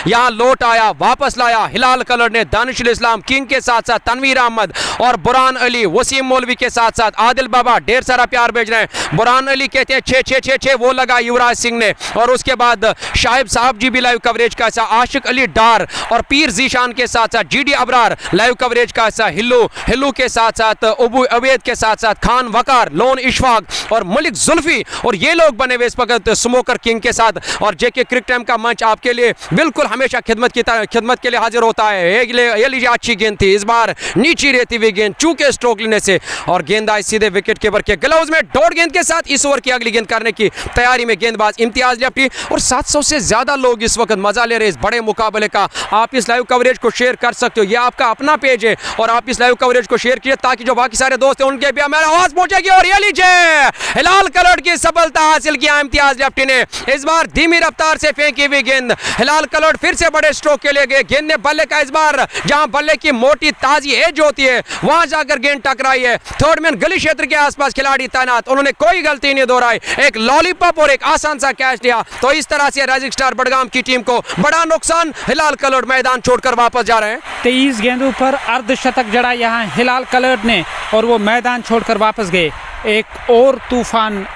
यहां लौट आया, वापस लाया हिलाल कलर्ड ने। दानिशुल इस्लाम किंग के साथ साथ तनवीर अहमद और बुरहान अली, वसीम मौलवी के साथ साथ आदिल बाबा ढेर सारा प्यार भेज रहे हैं। बुरहान अली कहते हैं 6-6-6-6 वो लगा युवराज सिंह ने, और उसके बाद शाहिब साहब जी भी लाइव कवरेज का ऐसा, आशिक अली डार और पीर जीशान के साथ साथ GD अबरार लाइव कवरेज का ऐसा, हिल्लू के साथ साथ अबू अवैद के साथ साथ खान वकार, लोन इशफाक और मलिक जुल्फी, और ये लोग बने हुए इस वक्त स्मोकर किंग के साथ। और JK क्रिकेट टाइम का मंच आपके लिए बिल्कुल हमेशा खिदमत के लिए हाजिर होता है। ये लीजिए, अच्छी गेंद थी, इस बार नीची रहती हुई गेंद, चूके स्ट्रोक लेने से, और गेंद आई सीधे विकेट कीपर के ग्लव्स में। डॉट गेंद के साथ इस ओवर की अगली गेंद करने की तैयारी में गेंदबाज इम्तियाज लेफ्टी, और 700 से ज्यादा लोग इस वक्त मजा ले रहे हैं इस बड़े मुकाबले का। आप इस लाइव कवरेज को शेयर कर सकते हो, ये आपका अपना पेज है, और आप इस लाइव कवरेज को शेयर कीजिए ताकि जो बाकी सारे दोस्त हैं उनके भी हमारी आवाज पहुंचेगी। और ये लीजिए हिलाल कलर की सफलता हासिल किया इम्तियाज लेफ्टी ने। इस बार धीमी रफ्तार से फेंकी हुई गेंद, हिलाल कलर फिर से बड़े स्ट्रोक के लिए गए। गेंद ने बल्ले का इस बार जहां बल्ले की मोटी ताजी एज होती है वहां जाकर गेंद टकराई है। थर्ड मैन गली क्षेत्र के आसपास खिलाड़ी तैनात, उन्होंने कोई गलती नहीं दोहराई, एक लॉलीपॉप और एक आसान सा कैच लिया। तो इस तरह से राइजिंग स्टार बडगाम की टीम को बड़ा नुकसान, हिलाल कलर मैदान छोड़कर वापस जा रहे हैं। 23 गेंदों पर अर्धशतक जड़ा यहाँ हिलाल कलर ने और वो मैदान छोड़कर वापस गए। एक और तूफान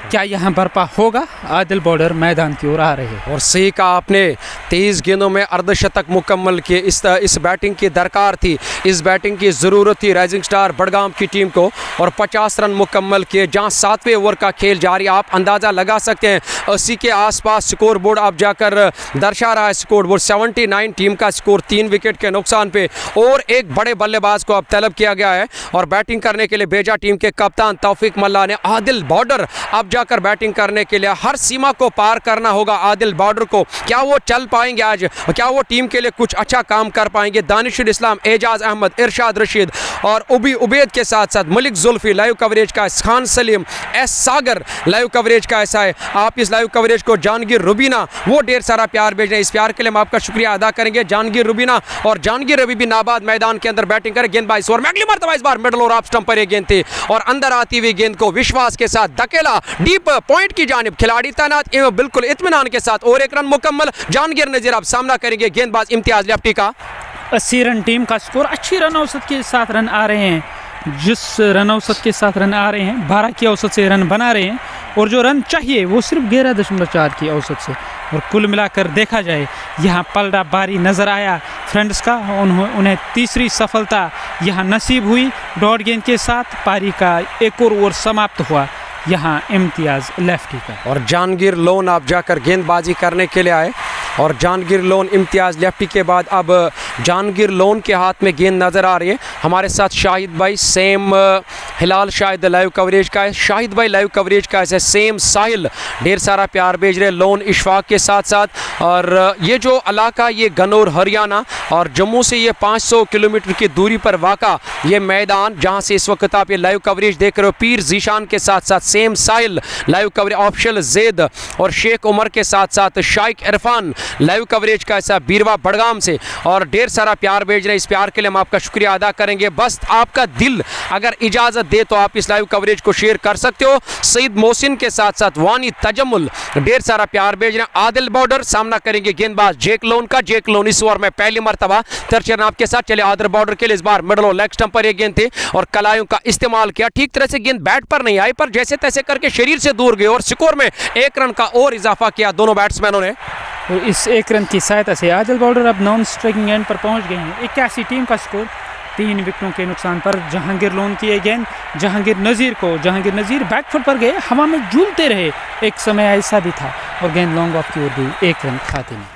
क्या यहाँ बर्पा होगा? आदिल बॉर्डर मैदान की ओर आ रहे हैं। और सही कहा आपने, 23 गेंदों में अर्धशतक मुकम्मल किए। इस बैटिंग की दरकार थी, इस बैटिंग की ज़रूरत थी राइजिंग स्टार बडगाम की टीम को। और 50 रन मुकम्मल किए। जहां 7वें ओवर का खेल जारी, आप अंदाज़ा लगा सकते हैं 80 के आसपास स्कोर बोर्ड अब जाकर दर्शा रहा है। स्कोर बोर्ड 79 टीम का स्कोर 3 विकेट के नुकसान पे। और एक बड़े बल्लेबाज को अब तलब किया गया है और बैटिंग करने के लिए भेजा टीम के कप्तान तौफीक मल्ला ने। आदिल बॉर्डर अब जाकर बैटिंग करने के लिए हर सीमा को पार करना होगा आदिल बॉर्डर को। क्या वो चल पाएंगे आज? क्या वो टीम के लिए कुछ अच्छा काम कर पाएंगे? दानिशुल इस्लाम, एजाज अहमद, इरशाद रशीद और उबी उबैद के साथ साथ मलिक जुल्फी लाइव कवरेज का, खान सलीम, एस सागर लाइव कवरेज का ऐसा है। आप इस लाइव कवरेज को जहांगीर रुबीना, वो ढेर सारा प्यार भेज रहे हैं। इस प्यार के लिए हम आपका शुक्रिया अदा करेंगे। जहांगीर रुबीना और जहांगीर रवि भी नाबाद मैदान के अंदर बैटिंग करें। गेंदबाज और मैगली मरतबा इस बार मिडल और ऑफ स्टंप पर ये गेंद थी और अंदर आती हुई गेंद को विश्वास के साथ धकेला डीप पॉइंट की जानिब। खिलाड़ी तैनात बिल्कुल इत्मीनान के साथ और एक रन मुकम्मल। जहांगीर नजीर अब सामना करेंगे गेंदबाज इम्तियाज लेफ्टी का। 80 रन टीम का स्कोर, अच्छी रन औसत के साथ रन आ रहे हैं। जिस रन औसत के साथ रन आ रहे हैं 12 की औसत से रन बना रहे हैं और जो रन चाहिए वो सिर्फ 11.4 की औसत से। और कुल मिलाकर देखा जाए यहाँ पलड़ा बारी नज़र आया फ्रेंड्स का। उन्हें तीसरी सफलता यहाँ नसीब हुई। डॉट गेंद के साथ पारी का एक और ओवर समाप्त हुआ यहाँ इम्तियाज लेफ्टी का। और जहांगीर लोन आप जाकर गेंदबाजी करने के लिए आए और जहांगीर लोन इम्तियाज लेफ्टी के बाद अब जहांगीर लोन के हाथ में गेंद नज़र आ रही है। हमारे साथ शाहिद भाई, सेम हिलाल शाहिद लाइव कवरेज का है, शाहिद भाई लाइव कवरेज का है, सेम साहिल ढेर सारा प्यार भेज रहे लोन इशफाक के साथ साथ। और ये जो इलाका, ये गनौर हरियाणा और जम्मू से ये 500 किलोमीटर की दूरी पर वाक़ा ये मैदान, जहाँ से इस वक्त आप ये लाइव कवरेज देख रहे हो। पीर जीशान के साथ साथ सेम साहिल लाइव कवरेज, ऑफिशियल जैद और शेख उमर के साथ साथ शाइक इरफान लाइव कवरेज का ऐसा बीरवा बडगाम से। और ढेर सारा प्यार भेज रहे हैं। इस प्यार के लिए हम आपका शुक्रिया अदा करेंगे। बस आपका दिल अगर इजाज़त दे तो आप इस लाइव कवरेज को शेयर कर सकते हो। सईद मोहसिन के साथ साथ वानी तजमुल ढेर सारा प्यार भेज रहे हैं। आदिल बॉर्डर सामना करेंगे गेंदबाज जेक लोन का। जेक लोन इस ओवर में पहली मरतबा दर्शन आपके साथ चले। आदिल बॉर्डर के लिए इस बार मिडल और लेग स्टंप पर एक गेंद थी और कलायों का इस्तेमाल किया। ठीक तरह से गेंद बैट पर नहीं आई पर जैसे तैसे करके शरीर से दूर गए और स्कोर में 1 रन का और इजाफा किया दोनों बैट्समैनों ने। और इस 1 रन की सहायता से आदिल बॉर्डर अब नॉन स्ट्राइकिंग एंड पर पहुंच गए हैं। 81 टीम का स्कोर, 3 विकेटों के नुकसान पर जहांगीर लोन की गेंद जहांगीर नज़ीर बैकफुट पर गए, हवा में झूलते रहे। एक समय ऐसा भी था और गेंद लॉन्ग ऑफ की ओर गई 1 रन खाते में।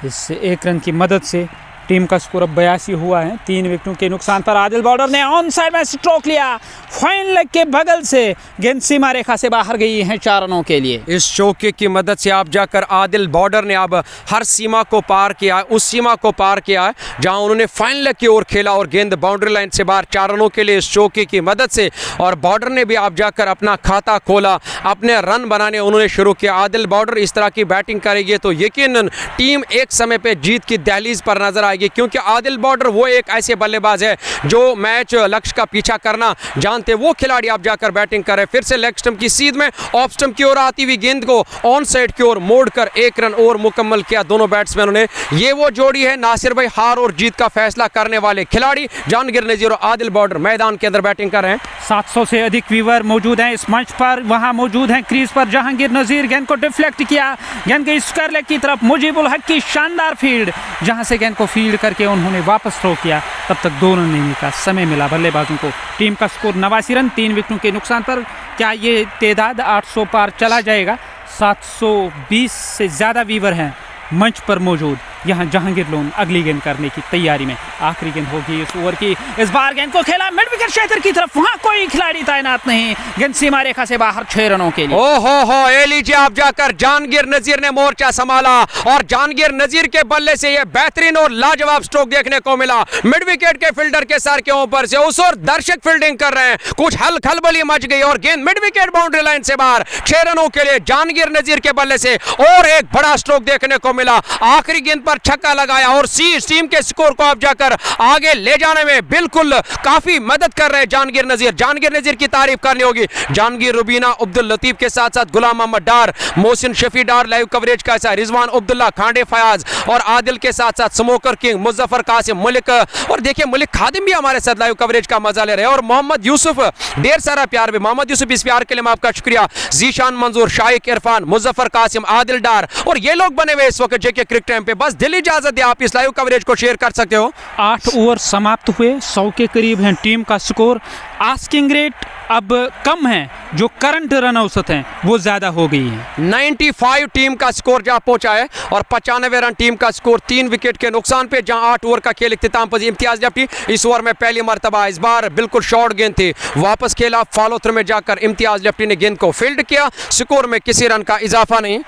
इस 1 रन की मदद से टीम का स्कोर अब 82 हुआ है। 3 विकेटों के नुकसान पर आदिल बॉर्डर ने ऑन साइड में स्ट्रोक लिया, फाइन लेग के बगल से गेंद सीमा रेखा से बाहर गई है 4 रनों के लिए। इस चौके की मदद से आप जाकर आदिल बॉर्डर ने अब हर सीमा को पार किया, उस सीमा को पार किया है जहां उन्होंने फाइन लेग की ओर खेला और गेंद बाउंड्री लाइन से बाहर 4 रनों के लिए इस चौके की मदद से। और बॉर्डर ने भी आप जाकर अपना खाता खोला, अपने रन बनाने उन्होंने शुरू किया। आदिल बॉर्डर इस तरह की बैटिंग करेगी तो यकीनन टीम एक समय पे जीत की दहलीज पर नजर आएगी, क्योंकि आदिल बॉर्डर वो एक ऐसे बल्लेबाज है जो मैच लक्ष्य का पीछा करना जानते। वो खिलाड़ी आप जाकर बैटिंग करे। फिर से लेग स्टंप की सीध में ऑफ स्टंप की ओर आती हुई गेंद को ऑन साइड की ओर मोड़कर 1 रन और मुकम्मल किया दोनों बैट्समैनों ने। ये वो जोड़ी है नासिर भाई, हार और जीत का फैसला करने वाले खिलाड़ी जहांगीर नज़ीर और आदिल बॉर्डर मैदान के अंदर बैटिंग कर रहे हैं। 700 से अधिक व्यूअर मौजूद हैं इस मंच पर, वहां मौजूद हैं क्रीज पर जहांगीर नज़ीर। गेंद को डिफ्लेक्ट किया, गेंद के स्क्वायर लेग की तरफ मुजीबुल हक की शानदार फील्ड, जहां से गेंद को फील्ड करके उन्होंने वापस थ्रो किया। तब तक 2 रन लेने का समय मिला बल्लेबाजों को। टीम का स्कोर 89 रन, 3 विकेटों के नुकसान पर। क्या ये तेदाद 800 पार चला जाएगा? 720 से ज़्यादा व्यूअर हैं मंच पर मौजूद। यहाँ जहांगीर लोन अगली गेंद करने की तैयारी में। आखिरी गेंद होगी इस ओवर की। इस बार गेंद को खेला मिड विकेट क्षेत्र की तरफ, वहां कोई खिलाड़ी तैनात नहीं, गेंद सीमा रेखा से बाहर 6 रनों के लिए। ओहो हो, ये लीजिए आप जाकर जहांगीर नजीर ने मोर्चा संभाला और जहांगीर नजीर के बल्ले से ये बेहतरीन और लाजवाब स्ट्रोक देखने को मिला। मिड विकेट के फील्डर के सर के ऊपर से उस और दर्शक फील्डिंग कर रहे हैं, कुछ खलबली मच गई और गेंद मिड विकेट बाउंड्री लाइन से बाहर 6 रनों के लिए जहांगीर नजीर के बल्ले से और एक बड़ा स्ट्रोक देखने को मिला। आखिरी गेंद पर छक्का लगाया और टीम के स्कोर को आप जाकर आगे ले जाने में बिल्कुल काफी मदद कर रहे हैं जहांगीर नजीर। जहांगीर नजीर की तारीफ करनी होगी। जहांगीर, रुबीना, अब्दुल लतीफ के साथ साथ गुलाम मोहम्मद डार, मोहसिन शफी डार लाइव कवरेज का ऐसा, रिजवान अब्दुल्ला, खांडे फयाज और आदिल के साथ साथ स्मोकर किंग, मुजफ्फर कासिम, मलिक और देखिए मलिक खादिम भी हमारे साथ लाइव कवरेज का मजा ले रहे हैं और मोहम्मद यूसुफ, ढेर सारा प्यार भी। मोहम्मद यूसुफ, इस प्यार के लिए आपका शुक्रिया। जीशान मंजूर, शाइक इरफान, मुजफ्फर कासिम, आदिल डार और ये लोग बने हुए इस वक्त जेके क्रिकेट टाइम पे। बस दिल इजाजत दे, आप इस लाइव कवरेज को शेयर कर सकते हो। 8 ओवर समाप्त हुए, 100 के करीब है टीम का स्कोर। आस्किंग रेट अब कम है, जो करंट रन औसत हैं वो ज्यादा हो गई है। 95 टीम का स्कोर जहां पहुंचा है और 95 रन टीम का स्कोर 3 विकेट के नुकसान पे, जहां 8 ओवर का खेल इख्तिताम पर इम्तियाज लेफ्टी इस ओवर में पहली मरतबा, इस बार बिल्कुल शॉर्ट गेंद थी, वापस खेला, फॉलो थ्रू में जाकर इम्तियाज लेफ्टी ने गेंद को फील्ड किया। स्कोर में किसी रन का इजाफा नहीं।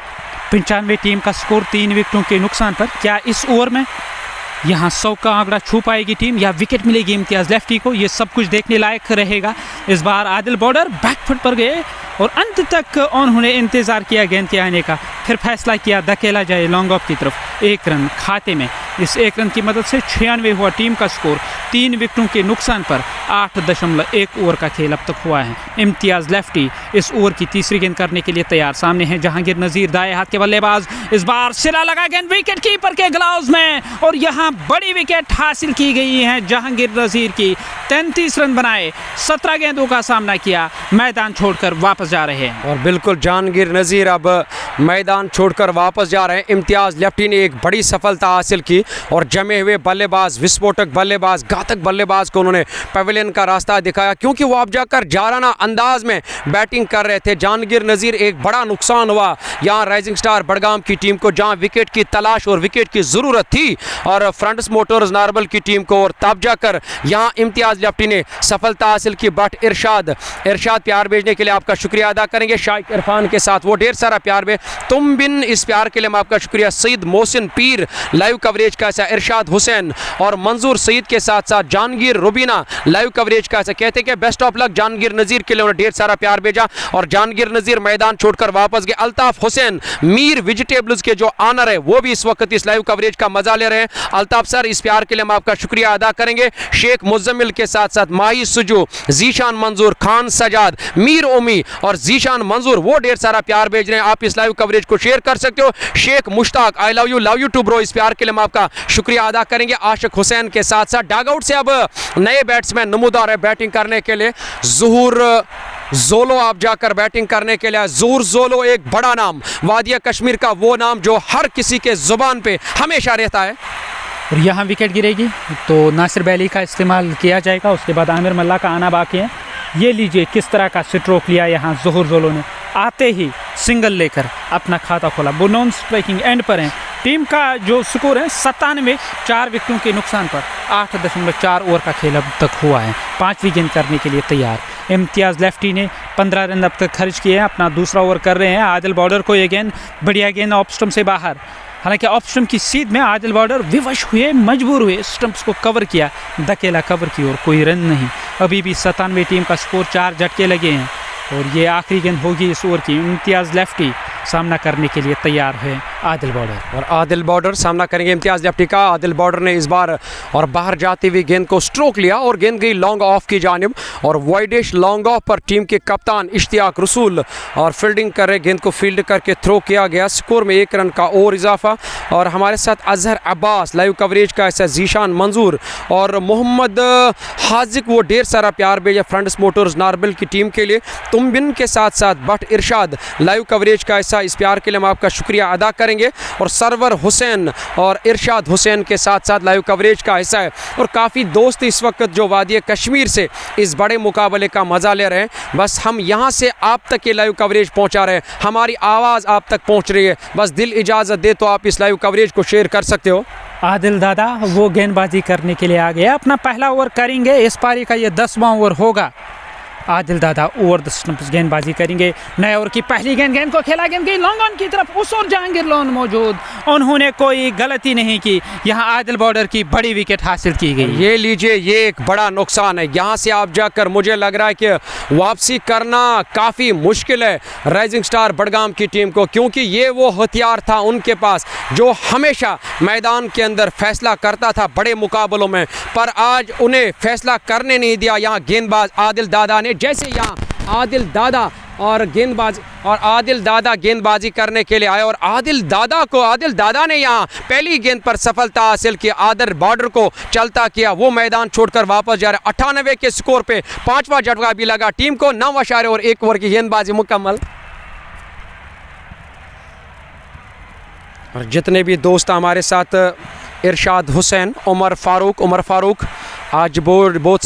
95 टीम का स्कोर 3 विकेटों के नुकसान पर। क्या इस ओवर में यहाँ 100 का आंकड़ा छू पाएगी टीम या विकेट मिलेगी इम्तियाज लेफ्टी को, ये सब कुछ देखने लायक रहेगा। इस बार आदिल बॉर्डर बैकफुट पर गए और अंत तक उन्होंने इंतज़ार किया गेंद के आने का, फिर फैसला किया धकेला जाए लॉन्ग ऑफ की तरफ। 1 रन खाते में, इस 1 रन की मदद से 96 हुआ टीम का स्कोर। 3 विकेटों के नुकसान पर 8.1 ओवर का खेल अब तक हुआ है। इम्तियाज लेफ्टी इस ओवर की तीसरी गेंद करने के लिए तैयार। सामने है जहांगीर नजीर, दाएं हाथ के बल्लेबाज। इस बार सिरा लगा गेंद विकेट कीपर के ग्लव्स में और यहाँ बड़ी विकेट हासिल की गई है जहांगीर नजीर की। 33 रन बनाए, 17 गेंदों का सामना किया, मैदान छोड़कर वापस जा रहे हैं। और बिल्कुल जहांगीर नजीर अब मैदान छोड़कर वापस जा रहे हैं। इम्तियाज लेफ्टी ने एक बड़ी सफलता हासिल की और जमे हुए बल्लेबाज, विस्फोटक बल्लेबाज, घातक बल्लेबाज को उन्होंने पवेलियन का रास्ता दिखाया, क्योंकि वो अब जाकर जाराना अंदाज में बैटिंग कर रहे थे। जहांगीर नजीर, एक बड़ा नुकसान हुआ यहाँ राइजिंग स्टार बड़गाम की टीम को, जहाँ विकेट की तलाश और विकेट की ज़रूरत थी और फ्रंट्स मोटर्स नार्बल की टीम को, और तब जाकर यहाँ इम्तियाज लेफ्टी ने सफलता हासिल की। बट इरशाद प्यार भेजने के लिए आपका शुक्रिया अदा करेंगे। शाइक इरफान के साथ वो ढेर सारा प्यार में, तुम बिन इस प्यार के लिए मैं आपका शुक्रिया। सईद मोहसिन पीर लाइव कवरेज का ऐसा, इरशाद हुसैन और मंजूर सईद के साथ साथ जहांगीर, रुबीना लाइव कवरेज का ऐसा। कहते कि बेस्ट ऑफ लक जहांगीर नजीर के लिए, उन्होंने ढेर सारा प्यार भेजा और जहांगीर नजीर मैदान छोड़कर वापस गए। अल्ताफ हुसैन मीर वेजिटेबल्स के जो ऑनर है वो भी इस वक्त इस लाइव कवरेज का मजा ले रहे हैं। अल्ताफ सर, इस प्यार के लिए हम आपका शुक्रिया अदा करेंगे। शेख मुजम्मिल के साथ साथ माही सुजू, जीशान मंजूर, खान सजाद, मीर ओमी और जीशान मंजूर वो ढेर सारा प्यार भेज रहे हैं। आप इस लाइव कवरेज को शेयर कर सकते हो। Sheikh Mushtaq, I love you too bro, इस प्यार के लिए हम आपका शुक्रिया अदा करेंगे। आशिक हुसैन के साथ साथ डगआउट से अब नए बैट्समैन नमूदार है बैटिंग करने के लिए। ज़हूर जोलो आप जाकर बैटिंग करने के लिए। ज़हूर जोलो एक बड़ा नाम, वादिया कश्मीर का वो नाम जो हर किसी के जुबान पे हमेशा रहता है। और यहाँ विकेट गिरेगी तो नासिर बैली का इस्तेमाल किया जाएगा, उसके बाद आमिर मल्ला का आना बाकी है। ये लीजिए किस तरह का स्ट्रोक लिया यहाँ ज़हूर जोलो ने, आते ही सिंगल लेकर अपना खाता खोला। वो नॉन स्ट्राइकिंग एंड पर हैं। टीम का जो स्कोर है 97, 4 विकेटों के नुकसान पर 8.4 ओवर का खेल अब तक हुआ है। 5वीं गेंद करने के लिए तैयार। इम्तियाज लेफ्टी ने 15 रन अब तक खर्च किए हैं, अपना दूसरा ओवर कर रहे हैं। आदिल बॉर्डर को ये गेंद, बढ़िया गेंद ऑफ स्टंप से बाहर, हालांकि ऑफ स्टंप की सीध में आदिल बॉर्डर विवश हुए, मजबूर हुए, स्टंप्स को कवर किया, धकेला कवर की ओर, कोई रन नहीं। अभी भी 97 टीम का स्कोर, 4 झटके लगे हैं और ये आखिरी गेंद होगी इस ओवर की। इम्तियाज लेफ्टी सामना करने के लिए तैयार है आदिल बॉर्डर। और आदिल बॉर्डर सामना करेंगे इम्तियाज लेफ्टी का। आदिल बॉर्डर ने इस बार और बाहर जाती हुई गेंद को स्ट्रोक लिया और गेंद गई लॉन्ग ऑफ की जानिब और वाइडिश लॉन्ग ऑफ पर टीम के कप्तान इश्तियाक रसूल और फील्डिंग कर रहे, गेंद को फील्ड करके थ्रो किया गया। स्कोर में 1 रन का और इजाफा। और हमारे साथ अजहर अब्बास लाइव कवरेज का ऐसा, जीशान मंजूर और मोहम्मद हाजिक वो ढेर सारा प्यार भेजा फ्रंट्स मोटर्स नार्बल की टीम के लिए। तुम बिन के साथ साथ बट इरशाद लाइव कवरेज का ऐसा, इस प्यार के लिए हम आपका शुक्रिया अदा करें। करेंगे। और सरवर हुसैन और इरशाद हुसैन के साथ साथ लाइव कवरेज का हिस्सा है। और काफ़ी दोस्त इस वक्त जो वादी कश्मीर से इस बड़े मुकाबले का मज़ा ले रहे हैं। बस हम यहाँ से आप तक ये लाइव कवरेज पहुँचा रहे हैं, हमारी आवाज़ आप तक पहुँच रही है। बस दिल इजाज़त दे तो आप इस लाइव कवरेज को शेयर कर सकते हो। आदिल दादा वो गेंदबाजी करने के लिए आ गया, अपना पहला ओवर करेंगे। इस पारी का ये 10वां ओवर होगा। आदिल दादा ओवर द स्टंप्स गेंदबाजी करेंगे। नए ओवर की पहली गेंद को खेला, गेंद गई लॉन्ग ऑन की तरफ। उस ओर जहांगीर लोन मौजूद, उन्होंने कोई गलती नहीं की। यहाँ आदिल बॉर्डर की बड़ी विकेट हासिल की गई। ये लीजिए, ये एक बड़ा नुकसान है। यहाँ से आप जाकर मुझे लग रहा है कि वापसी करना काफ़ी मुश्किल है राइजिंग स्टार बडगाम की टीम को, क्योंकि ये वो हथियार था उनके पास जो हमेशा मैदान के अंदर फैसला करता था बड़े मुकाबलों में, पर आज उन्हें फैसला करने नहीं दिया यहाँ गेंदबाज आदिल दादा ने। जैसे यहाँ आदिल दादा और आदिल दादा गेंदबाजी करने के लिए आए और आदिल दादा ने यहाँ पहली गेंद पर सफलता हासिल की, आदिल बॉर्डर को चलता किया। वो मैदान छोड़कर वापस जा रहे। 98 के स्कोर पे 5वां झटका भी लगा टीम को। 9 इशारे और 1 ओवर की गेंदबाजी मुकम्मल। और जितने भी दोस्त हमारे साथ, इरशाद हुसैन, उमर फारूक आज बहुत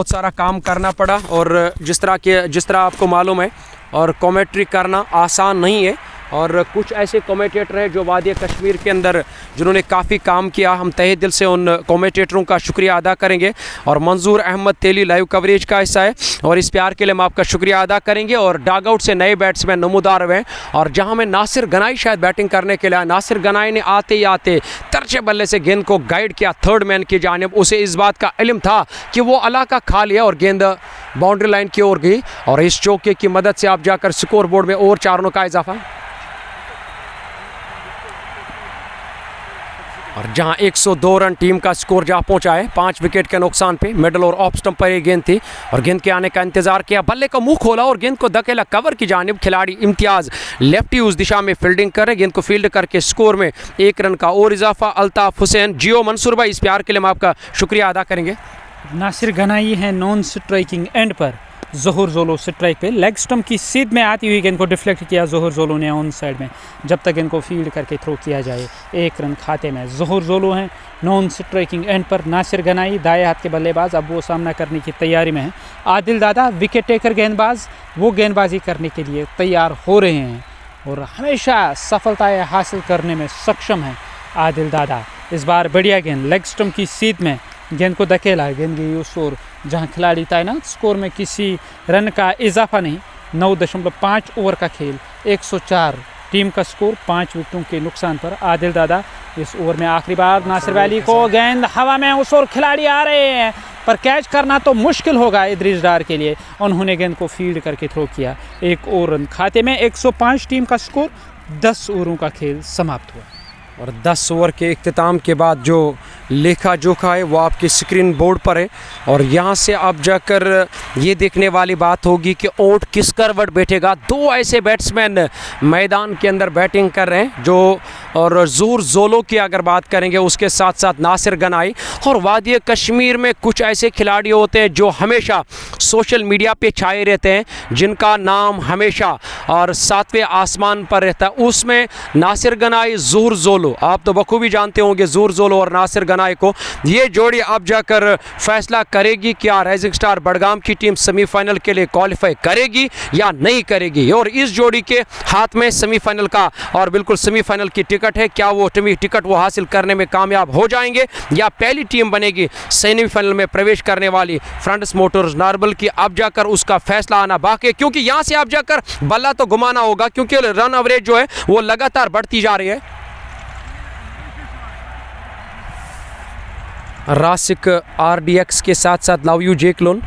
सारा काम करना पड़ा। और जिस तरह आपको मालूम है, और कमेंट्री करना आसान नहीं है। और कुछ ऐसे कमेंटेटर हैं जो वादी कश्मीर के अंदर जिन्होंने काफ़ी काम किया। हम तहे दिल से उन कमेंटेटरों का शुक्रिया अदा करेंगे। और मंजूर अहमद तेली लाइव कवरेज का हिस्सा है और इस प्यार के लिए हम आपका शुक्रिया अदा करेंगे। और डाग आउट से नए बैट्समैन नमूदार हुए और जहां में नासिर गनाई शायद बैटिंग करने के लिए, नासिर गनाई ने आते ही आते तरछे बल्ले से गेंद को गाइड किया थर्ड मैन की जानिब। उसे इस बात का इल्म था कि वो इलाका खा लिया और गेंद बाउंड्री लाइन की ओर गई। और इस चौके की मदद से आप जाकर स्कोर बोर्ड में और 4 रनों का इजाफा। और जहां 102 रन टीम का स्कोर जहां पहुंचा है 5 विकेट के नुकसान पे। मिडल और ऑफ स्टंप पर ये गेंद थी और गेंद के आने का इंतजार किया, बल्ले का मुंह खोला और गेंद को धकेला कवर की जानिब। खिलाड़ी इम्तियाज लेफ्टी उस दिशा में फील्डिंग कर रहे, गेंद को फील्ड करके स्कोर में 1 रन का और इजाफा। अल्ताफ हुसैन, जियो मंसूर भाई, इस प्यार के लिए हम आपका शुक्रिया अदा करेंगे। नासिर गनाई है नॉन स्ट्राइकिंग एंड पर, ज़ोहर जोलो स्ट्राइक पे। लेग स्टंप की सीध में आती हुई गेंद को डिफ्लेक्ट किया ज़ोहर जोलो ने ऑन साइड में। जब तक इनको फील्ड करके थ्रो किया जाए 1 रन खाते में। ज़ोहर जोलो हैं नॉन स्ट्राइकिंग एंड पर। नासिर गनाई दाएं हाथ के बल्लेबाज, अब वो सामना करने की तैयारी में है। आदिल दादा विकेट टेकर गेंदबाज, वो गेंदबाजी करने के लिए तैयार हो रहे हैं और हमेशा सफलताएँ हासिल करने में सक्षम हैं आदिल दादा। इस बार बढ़िया गेंद लेग स्टंप की सीध में, गेंद को धकेला, गेंद गई उस ओर जहां खिलाड़ी तैनात। स्कोर में किसी रन का इजाफा नहीं। 9.5 ओवर का खेल, 104 टीम का स्कोर। 5 विकेटों के नुकसान पर आदिल दादा इस ओवर में आखिरी बार। नासिर वैली को गेंद हवा में, उस ओर खिलाड़ी आ रहे हैं पर कैच करना तो मुश्किल होगा इदरीस डार के लिए। उन्होंने गेंद को फील्ड करके थ्रो किया। 1 और रन खाते में। 105 टीम का स्कोर। 10 ओवरों का खेल समाप्त हुआ। और 10 ओवर के इख्तिताम के बाद जो लेखा जोखा है वो आपकी स्क्रीन बोर्ड पर है। और यहाँ से आप जाकर ये देखने वाली बात होगी कि ओट किस करवट बैठेगा। 2 ऐसे बैट्समैन मैदान के अंदर बैटिंग कर रहे हैं जो, और ज़ोहर जोलो की अगर बात करेंगे उसके साथ साथ नासिर गनाई। और वादी कश्मीर में कुछ ऐसे खिलाड़ी होते हैं जो हमेशा सोशल मीडिया पे छाए रहते हैं, जिनका नाम हमेशा और 7वें आसमान पर रहता है। उसमें नासिर गनाई, ज़ोहर जोलो, आप तो बखूबी जानते होंगे ज़ोहर जोलो और नासिर गनाई को। ये जोड़ी अब जाकर फैसला करेगी क्या राइजिंग स्टार बडगाम की टीम सेमीफाइनल के लिए क्वालिफाई करेगी या नहीं करेगी। और इस जोड़ी के हाथ में सेमीफाइनल का और बिल्कुल सेमीफाइनल की टिकट है। क्या वो टिकट वो हासिल करने में कामयाब हो जाएंगे या पहली टीम बनेगी सेमीफाइनल में प्रवेश करने वाली फ्रंट्स मोटर्स नार्बल की। अब जाकर उसका फैसला आना बाकी है, क्योंकि यहाँ से आप जाकर बल्ला तो घुमाना होगा, क्योंकि रन एवरेज जो है वो लगातार बढ़ती जा रही है। रासिक RDX के साथ साथ लव यू जेकलोन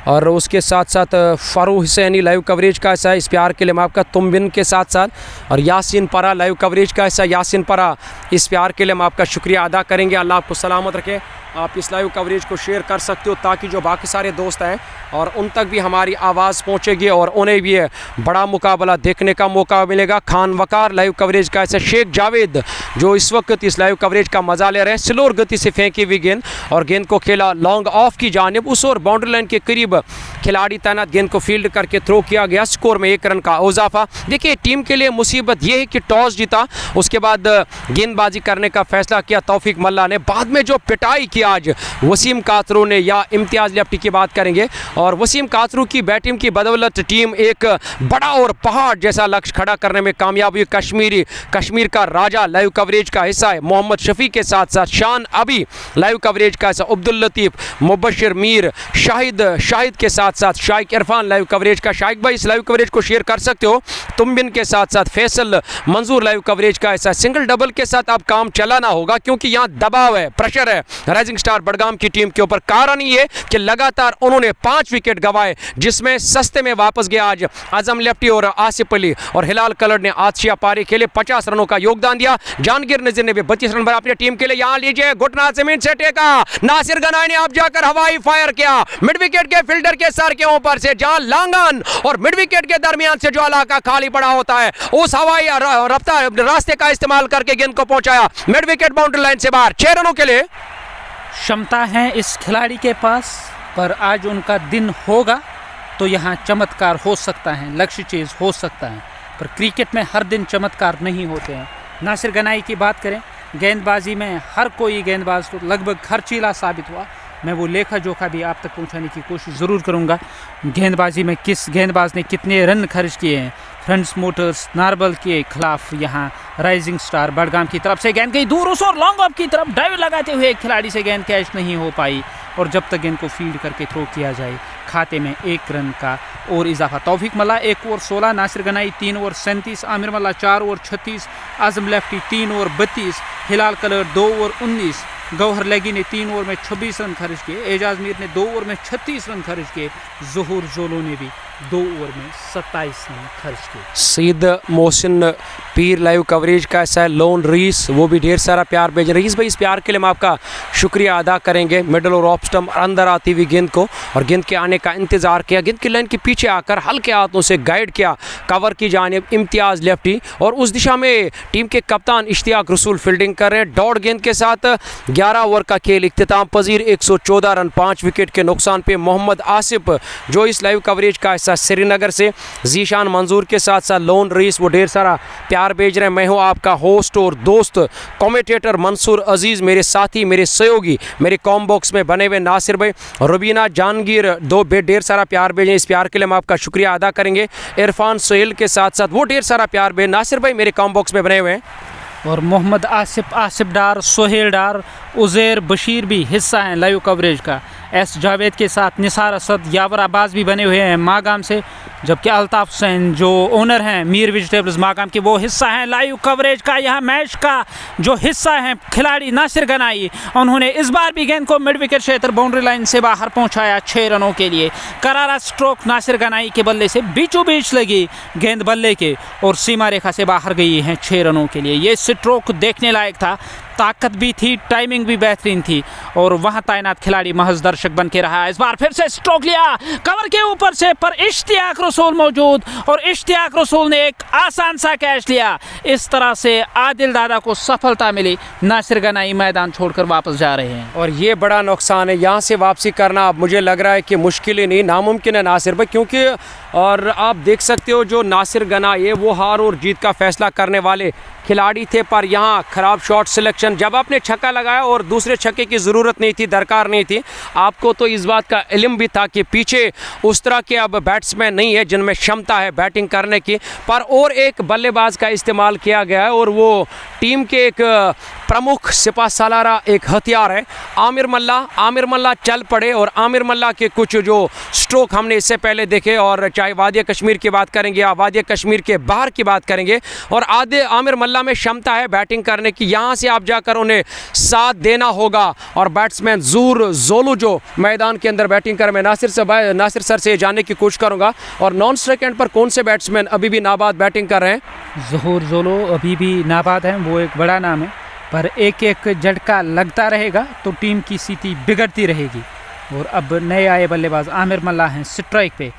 और उसके साथ साथ फारूक हुसैनी लाइव कवरेज का हिस्सा इस प्यार के लिए मैं आपका तुमबिन के साथ साथ। और यासीन परा लाइव कवरेज का हिस्सा। यासीन परा, इस प्यार के लिए हम आपका शुक्रिया अदा करेंगे। अल्लाह आपको सलामत रखे। आप इस लाइव कवरेज को शेयर कर सकते हो ताकि जो बाकी सारे दोस्त हैं और उन तक भी हमारी आवाज़ पहुंचेगी और उन्हें भी बड़ा मुकाबला देखने का मौका मिलेगा। खान वकार लाइव कवरेज का ऐसा शेख जावेद जो इस वक्त इस लाइव कवरेज का मजा ले रहे हैं। स्लोर गति से फेंकी हुई गेंद और गेंद को खेला लॉन्ग ऑफ की जानिब, उस और बाउंड्री लाइन के करीब खिलाड़ी तैनात, गेंद को फील्ड करके थ्रो किया गया। स्कोर में 1 रन का इजाफा। देखिए टीम के लिए मुसीबत यह है कि टॉस जीता, उसके बाद गेंदबाजी करने का फैसला किया तौफीक मल्ला ने। बाद में जो पिटाई की आज वसीम कातरू ने या इम्तियाज़ लेफ्टी की बात करेंगे, और वसीम कातरू की बैटिंग की बदौलत टीम एक बड़ा और पहाड़ जैसा लक्ष्य खड़ा करने में कामयाब हुई। कश्मीर का राजा लाइव कवरेज का हिस्सा है मोहम्मद शफी के साथ साथ शान अभी लाइव कवरेज का हिस्सा, अब्दुल लतीफ़, मुबशिर मीर, शाहिद के साथ साथ शाइक इरफान लाइव कवरेज का। शाइक भाई इस लाइव कवरेज को शेयर कर सकते हो। तुमबिन के साथ साथ फैसल मंजूर लाइव कवरेज का हिस्सा। सिंगल डबल के साथ अब काम चलाना होगा क्योंकि यहाँ दबाव है, प्रेशर है राइजिंग स्टार बडगाम की टीम के ऊपर। कारण ये कि लगातार उन्होंने 5 विकेट गंवाए, जिसमें सस्ते में वापस गया आज आजम लेफ्टी और आसिफ अली, और हिलाल कलर ने आशिया पारी के लिए 50 रनों का योगदान दिया। जहांगीर नजीर ने भी 32 रन बनाए अपनी टीम के लिए। यहाँ लीजिए घुटना जमीन से टेका, नासिर गनाई ने अब जाकर हवाई फायर किया मिड विकेट के फील्डर के सर के ऊपर से, जहां लांगन और मिड विकेट के दरमियान से जो इलाका खाली पड़ा होता है उस हवाई रास्ते का इस्तेमाल करके गेंद को पहुंचाया मिड विकेट बाउंड्री लाइन से बाहर। 6 रनों के लिए क्षमता है इस खिलाड़ी के पास, पर आज उनका दिन होगा तो यहाँ चमत्कार हो सकता है, लक्ष्य चीज़ हो सकता है, पर क्रिकेट में हर दिन चमत्कार नहीं होते हैं। नासिर गनाई की बात करें, गेंदबाजी में हर कोई गेंदबाज तो लगभग खर्चीला साबित हुआ। मैं वो लेखा जोखा भी आप तक पहुंचाने की कोशिश ज़रूर करूंगा। गेंदबाजी में किस गेंदबाज ने कितने रन खर्च किए हैं। फ्रेंड्स मोटर्स नारबल के खिलाफ यहाँ राइजिंग स्टार बडगाम की तरफ से गेंद गई दूर उस और लॉन्ग ऑफ की तरफ, डाइव लगाते हुए एक खिलाड़ी से गेंद कैच नहीं हो पाई, और जब तक गेंद को फील्ड करके थ्रो किया जाए खाते में 1 रन का और इजाफा। तौफीक मल्ला 1 ओवर 16, नासिर गनाई 3 ओवर 37, आमिर मल्ला 4 ओवर 36, आजम लेफ्टी 3 ओवर 32, हिलाल कलर 2 ओवर 19, गौहर लेगी ने 3 ओवर में 26 रन खर्च किए, एजाज मीर ने 2 ओवर में 36 रन खर्च किए, ज़हूर जोलो ने भी 2 ओवर में 27 रन खर्च किए। सईद मोहसिन पीर लाइव कवरेज का ऐसा है, लोन रीस वो भी ढेर सारा प्यार भेज रहे। रीस भाई इस प्यार के लिए हम आपका शुक्रिया अदा करेंगे। मिडल और ऑफ स्टम्प अंदर आती हुई गेंद को और गेंद के आने का इंतज़ार किया, गेंद की लाइन के पीछे आकर हल्के हाथों से गाइड किया कवर की जानिब इम्तियाज़ लेफ्टी, और उस दिशा में टीम के कप्तान इश्तियाक रसूल फील्डिंग कर रहे हैं। डॉट गेंद के साथ 11 ओवर का खेल इख्तिताम पजीर, 114 रन 5 विकेट के नुकसान पे मोहम्मद आसिफ जो इस लाइव कवरेज का हिस्सा श्रीनगर से, जीशान मंजूर के साथ साथ लोन रीस वो ढेर सारा प्यार भेज रहे हैं। मैं हूँ आपका होस्ट और दोस्त कमेंटेटर मंसूर अजीज़, मेरे साथी मेरे सहयोगी मेरे कॉम बॉक्स में बने हुए नासिर भाई, रुबीना जहांगीर 2 ढेर सारा प्यार भेजें, इस प्यार के लिए हम आपका शुक्रिया अदा करेंगे। इरफान सोहेल के साथ साथ वो ढेर सारा प्यार भेज नासिर भाई मेरे कॉम बॉक्स में बने हुए हैं। और मोहम्मद आसिफ डार, सोहेल डार, उज़ैर बशीर भी हिस्सा हैं लाइव कवरेज का। एस जावेद के साथ निसार असद, यावर अब्बास भी बने हुए हैं मागाम से, जबकि अल्ताफ़ हुसैन जो ओनर हैं मीर वेजिटेबल्स मागाम के वो हिस्सा हैं लाइव कवरेज का। यहाँ मैच का जो हिस्सा है खिलाड़ी नासिर गनाई, उन्होंने इस बार भी गेंद को मिड विकेट क्षेत्र बाउंड्री लाइन से बाहर पहुँचाया 6 रनों के लिए। करारा स्ट्रोक नासिर गनाई के बल्ले से बीचों बीच लगी गेंद बल्ले के और सीमा रेखा से बाहर गई हैं 6 रनों के लिए। ये स्ट्रोक देखने लायक था, ताकत भी थी, टाइमिंग भी बेहतरीन थी, और वहां तैनात खिलाड़ी महज दर्शक बन के रहा। इस बार फिर से स्ट्रोक लिया कवर के ऊपर से, पर इश्तियाक रसूल मौजूद और इश्तियाक रसूल ने एक आसान सा कैच लिया। इस तरह से आदिल दादा को सफलता मिली। नासिर गनाई मैदान छोड़कर वापस जा रहे हैं और ये बड़ा नुकसान है, यहाँ से वापसी करना अब मुझे लग रहा है कि मुश्किल ही नहीं नामुमकिन है नासिर भाई, क्योंकि और आप देख सकते हो जो नासिर गनाई है वो हार और जीत का फैसला करने वाले खिलाड़ी थे, पर यहाँ खराब शॉट सिलेक्शन, जब आपने छक्का लगाया और दूसरे छक्के की ज़रूरत नहीं थी, दरकार नहीं थी, आपको तो इस बात का इल्म भी था कि पीछे उस तरह के अब बैट्समैन नहीं है जिनमें क्षमता है बैटिंग करने की, पर और एक बल्लेबाज का इस्तेमाल किया गया है और वो टीम के एक प्रमुख सिपा सालारा एक हथियार है आमिर मल्ला चल पड़े, और आमिर मल्ला के कुछ जो स्ट्रोक हमने इससे पहले देखे, और चाहे वादिया कश्मीर की बात करेंगे या वादिया कश्मीर के बाहर की बात करेंगे, और आमिर मल्ला में क्षमता है बैटिंग करने की, यहाँ से आप जाकर उन्हें साथ देना होगा। और बैट्समैन ज़हूर जोलो जो मैदान के अंदर बैटिंग कर, मैं नासिर सर से जानने की कोशिश करूँगा, और नॉन स्ट्राइक एंड पर कौन से बैट्समैन अभी भी नाबाद बैटिंग कर रहे हैं? ज़हूर जोलो अभी भी नाबाद हैं, वो एक बड़ा नाम है, पर एक एक झटका लगता रहेगा तो टीम की स्थिति बिगड़ती रहेगी। और अब नए आए बल्लेबाज आमिर मल्ला हैं स्ट्राइक पे।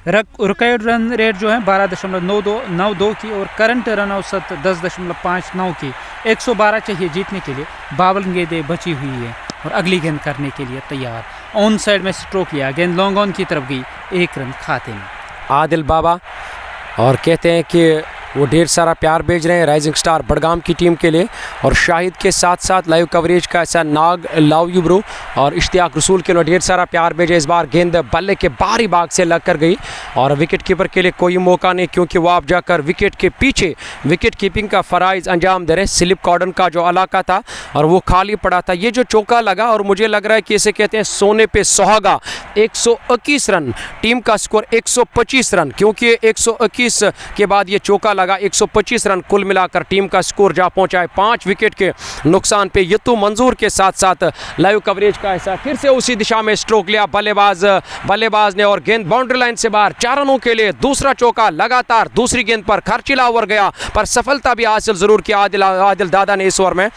रिकॉर्ड रन रेट जो है 12.92 की और करंट रन औसत 10.59 की। 112 चाहिए जीतने के लिए। 52 गेंदें बची हुई है और अगली गेंद करने के लिए तैयार। ऑन साइड में स्ट्रोक लिया, गेंद लॉन्ग ऑन की तरफ गई, 1 रन खाते में। आदिल बाबा और कहते हैं कि वो ढेर सारा प्यार भेज रहे हैं राइजिंग स्टार बडगाम की टीम के लिए। और शाहिद के साथ साथ लाइव कवरेज का ऐसा नाग लव यू ब्रो और इश्तियाक रसूल के लिए ढेर सारा प्यार भेजे। इस बार गेंद बल्ले के बाहरी भाग से लग कर गई और विकेट कीपर के लिए कोई मौका नहीं, क्योंकि वो आप जाकर विकेट के पीछे विकेट कीपिंग का फ़राइज़ अंजाम दे रहे हैं। स्लिप कॉर्डन का जो इलाका था और वो खाली पड़ा था। ये जो चौका लगा और मुझे लग रहा है कि इसे कहते हैं सोने पे सुहागा। 121 रन, टीम का स्कोर 125 रन, क्योंकि 121 के बाद ये चौका लगा। 125 रन कुल मिलाकर टीम का स्कोर जा पहुंचा है 5 विकेट के नुकसान पे। यतु मंजूर के साथ साथ लाइव कवरेज का ऐसा फिर से उसी दिशा में स्ट्रोक लिया बल्लेबाज ने और गेंद बाउंड्री लाइन से बाहर। 4 रनों के लिए दूसरा चौका लगातार दूसरी गेंद पर खर्चिला ओवर गया, पर सफलता भी हासिल जरूर किया आदिल दादा ने इस ओवर में।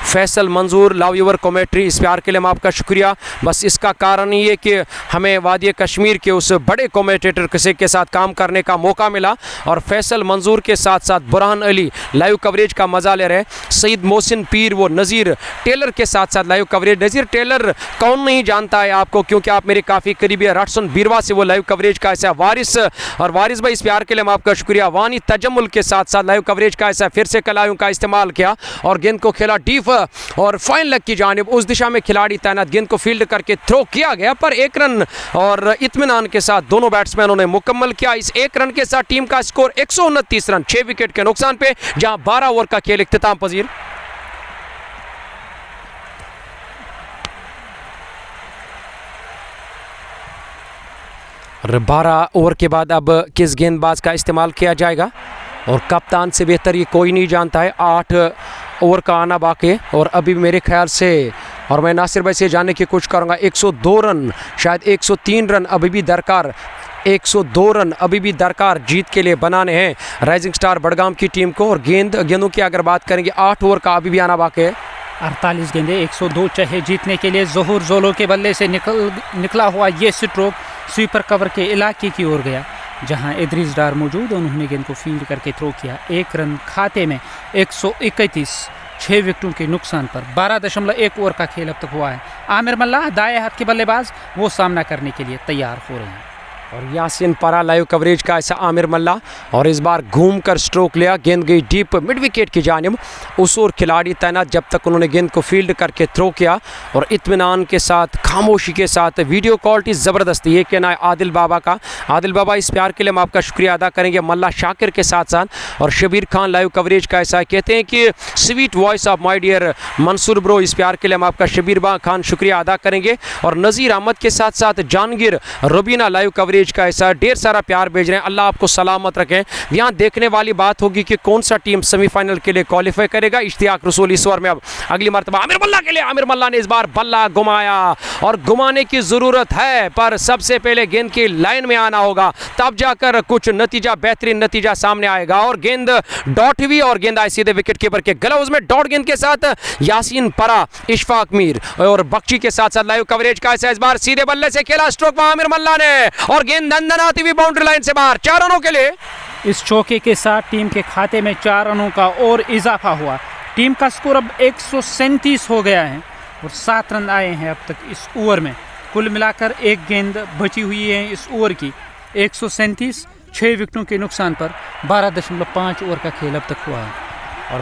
फैसल मंजूर लव यूवर कमेंट्री, इस प्यार के लिए मैं आपका शुक्रिया। बस इसका कारण ये कि हमें वादी कश्मीर के उस बड़े कमेंटेटर किसी के साथ काम करने का मौका मिला और फैसल मंजूर के साथ साथ बुरहान अली लाइव कवरेज का मजा ले रहे। सईद मोहसिन पीर वो नज़ीर टेलर के साथ साथ लाइव कवरेज। नज़ीर टेलर कौन नहीं जानता है आपको, क्योंकि आप मेरे काफ़ी करीबी है। राटसन बीरवा से वो लाइव कवरेज का ऐसा वारिस, और वारिस भाई इस प्यार के लिए मैं आपका शुक्रिया। वानी तजम्मुल के साथ साथ लाइव कवरेज का ऐसा फिर से कलायों का इस्तेमाल किया और गेंद को खेला डीप और फाइन लेग की जानिब। उस दिशा में खिलाड़ी तैनात, गेंद को फील्ड करके थ्रो किया गया, पर 1 रन और इत्मीनान के साथ दोनों बैट्समैनों ने मुकम्मल किया। इस 1 रन के साथ टीम का स्कोर 129 रन, 6 विकेट के नुकसान पे, जहां 12 ओवर का खेल इख्तिताम पजीर। और 12 ओवर के बाद अब किस गेंदबाज का इस्तेमाल किया जाएगा और कप्तान से बेहतर ये कोई नहीं जानता है। 8 ओवर का आना बाकी है और अभी मेरे ख्याल से, और मैं नासिर भाई से जानने की कोशिश करूँगा, 102 रन शायद 103 रन अभी भी दरकार, 102 रन अभी भी दरकार जीत के लिए बनाने हैं राइजिंग स्टार बडगाम की टीम को। और गेंदों की अगर बात करेंगे 8 ओवर का अभी भी आना बाकी है। 48 गेंदें, 102 चाहिए जीतने के लिए। ज़ोहर जोलो के बल्ले से निकला हुआ ये स्ट्रोक स्वीपर कवर के इलाके की ओर गया, जहां इदरीस डार मौजूद, उन्होंने गेंद को फील्ड करके थ्रो किया। 1 रन खाते में। 131, 6 विकेटों के नुकसान पर 12.1 ओवर का खेल अब तक हुआ है। आमिर मल्ला दाएं हाथ के बल्लेबाज, वो सामना करने के लिए तैयार हो रहे हैं। और यासीन परा लाइव कवरेज का ऐसा आमिर मल्ला, और इस बार घूमकर स्ट्रोक लिया, गेंद गई डीप मिड विकेट की जानिब। उस ओर खिलाड़ी तैनात जब तक उन्होंने गेंद को फील्ड करके थ्रो किया और इत्मीनान के साथ, खामोशी के साथ। वीडियो क्वालिटी ज़बरदस्त, ये कहना है आदिल बाबा का। आदिल बाबा इस प्यार के लिए हम आपका शुक्रिया अदा करेंगे मल्ला शाकिर के साथ साथ। और शबीर खान लाइव कवरेज का ऐसा कहते हैं कि sweet voice of my dear Mansoor bro, इस प्यार के लिए हम आपका शबीर खान शुक्रिया अदा करेंगे। और नज़ीर अहमद के साथ साथ जहांगीर रबीना लाइव कवरेज का ऐसा ढेर सारा प्यार भेज रहे हैं। अल्लाह आपको सलामत रखें। यहाँ देखने वाली बात होगी कि कौन सा टीम सेमीफाइनल के लिए क्वालिफाई करेगा। इश्तियाक रसूल इस ओवर में अब अगली मरतबा आमिर मल्ला के लिए। आमिर मल्ला ने इस बार बल्ला घुमाया और घुमाने की ज़रूरत है, पर सबसे पहले गेंद की लाइन में आना होगा, तब जाकर कुछ नतीजा, बेहतरीन नतीजा सामने आएगा। और गेंद डॉट हुई और गेंद आई सीधे विकेट कीपर के ग्लव्स में। डॉट गेंद के साथ यासीन परा, इशफाक मीर और बख्शी के साथ साथ लाइव कवरेज का ऐसा इस बार सीधे बल्ले से खेला स्ट्रोक में आमिर मल्ला ने और गेंद आती हुई बाउंड्री लाइन से बाहर। 4 रनों के लिए। इस चौके के साथ टीम के खाते में 4 रनों का और इजाफा हुआ। टीम का स्कोर अब 137 हो गया है और 7 रन आए हैं अब तक इस ओवर में। कुल मिलाकर 1 गेंद बची हुई है इस ओवर की। 137, 6 विकेटों के नुकसान पर 12.5 ओवर का खेल अब तक हुआ है। और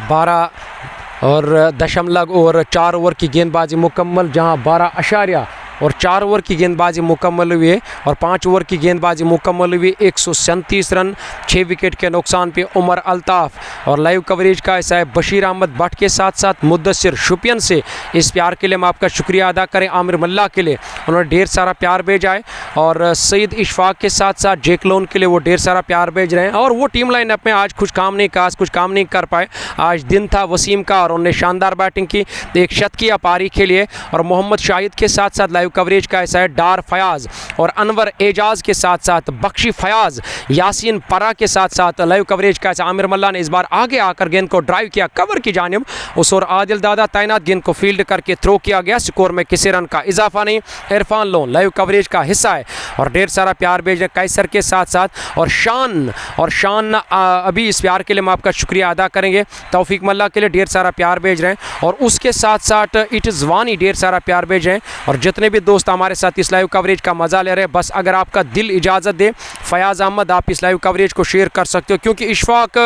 12.4 ओवर की गेंदबाजी मुकम्मल, जहां 12.4 ओवर की गेंदबाजी मुकम्मल हुई है और 5 ओवर की गेंदबाजी मुकम्मल हुई। 137 रन, 6 विकेट के नुकसान पे उमर अल्ताफ़। और लाइव कवरेज का ऐसा है बशीर अहमद भट्ट के साथ साथ मुद्दसिर शुपियन से, इस प्यार के लिए हम आपका शुक्रिया अदा करें। आमिर मल्ला के लिए उन्होंने ढेर सारा प्यार भेजा है और सईद इशफाक के साथ साथ जेकलोन के लिए वो ढेर सारा प्यार भेज रहे हैं। और वो टीम लाइन अप में आज कुछ काम नहीं कर पाए। आज दिन था वसीम का और उन्होंने शानदार बैटिंग की, एक शतकीय पारी खेली है। और मोहम्मद शाहिद के साथ साथ लाइव लाइव कवरेज का ऐसा है डार फयाज और अनवर एजाज के साथ साथ बख्शी फयाज, यासीन परा के साथ साथ लाइव कवरेज का ऐसा आमिर मल्ला ने इस बार आगे आकर गेंद को ड्राइव किया कवर की जानिब, उस और आदिल दादा तैनात, गेंद को फील्ड करके थ्रो किया गया, स्कोर में किसी रन का इजाफा नहीं। इरफान लोन लाइव कवरेज का हिस्सा है और ढेर सारा प्यार भेज रहे कैसर के साथ साथ, और शान अभी इस प्यार के लिए हम आपका शुक्रिया अदा करेंगे। तौफीक मल्ला के लिए ढेर सारा प्यार भेज रहे हैं और उसके साथ साथ इट इज़ वानी ढेर सारा प्यार भेज रहे हैं। और जितने भी दोस्त हमारे साथ इस लाइव कवरेज का मज़ा ले रहे हैं, बस अगर आपका दिल इजाज़त दे फयाज़ अहमद आप इस लाइव कवरेज को शेयर कर सकते हो, क्योंकि इशफाक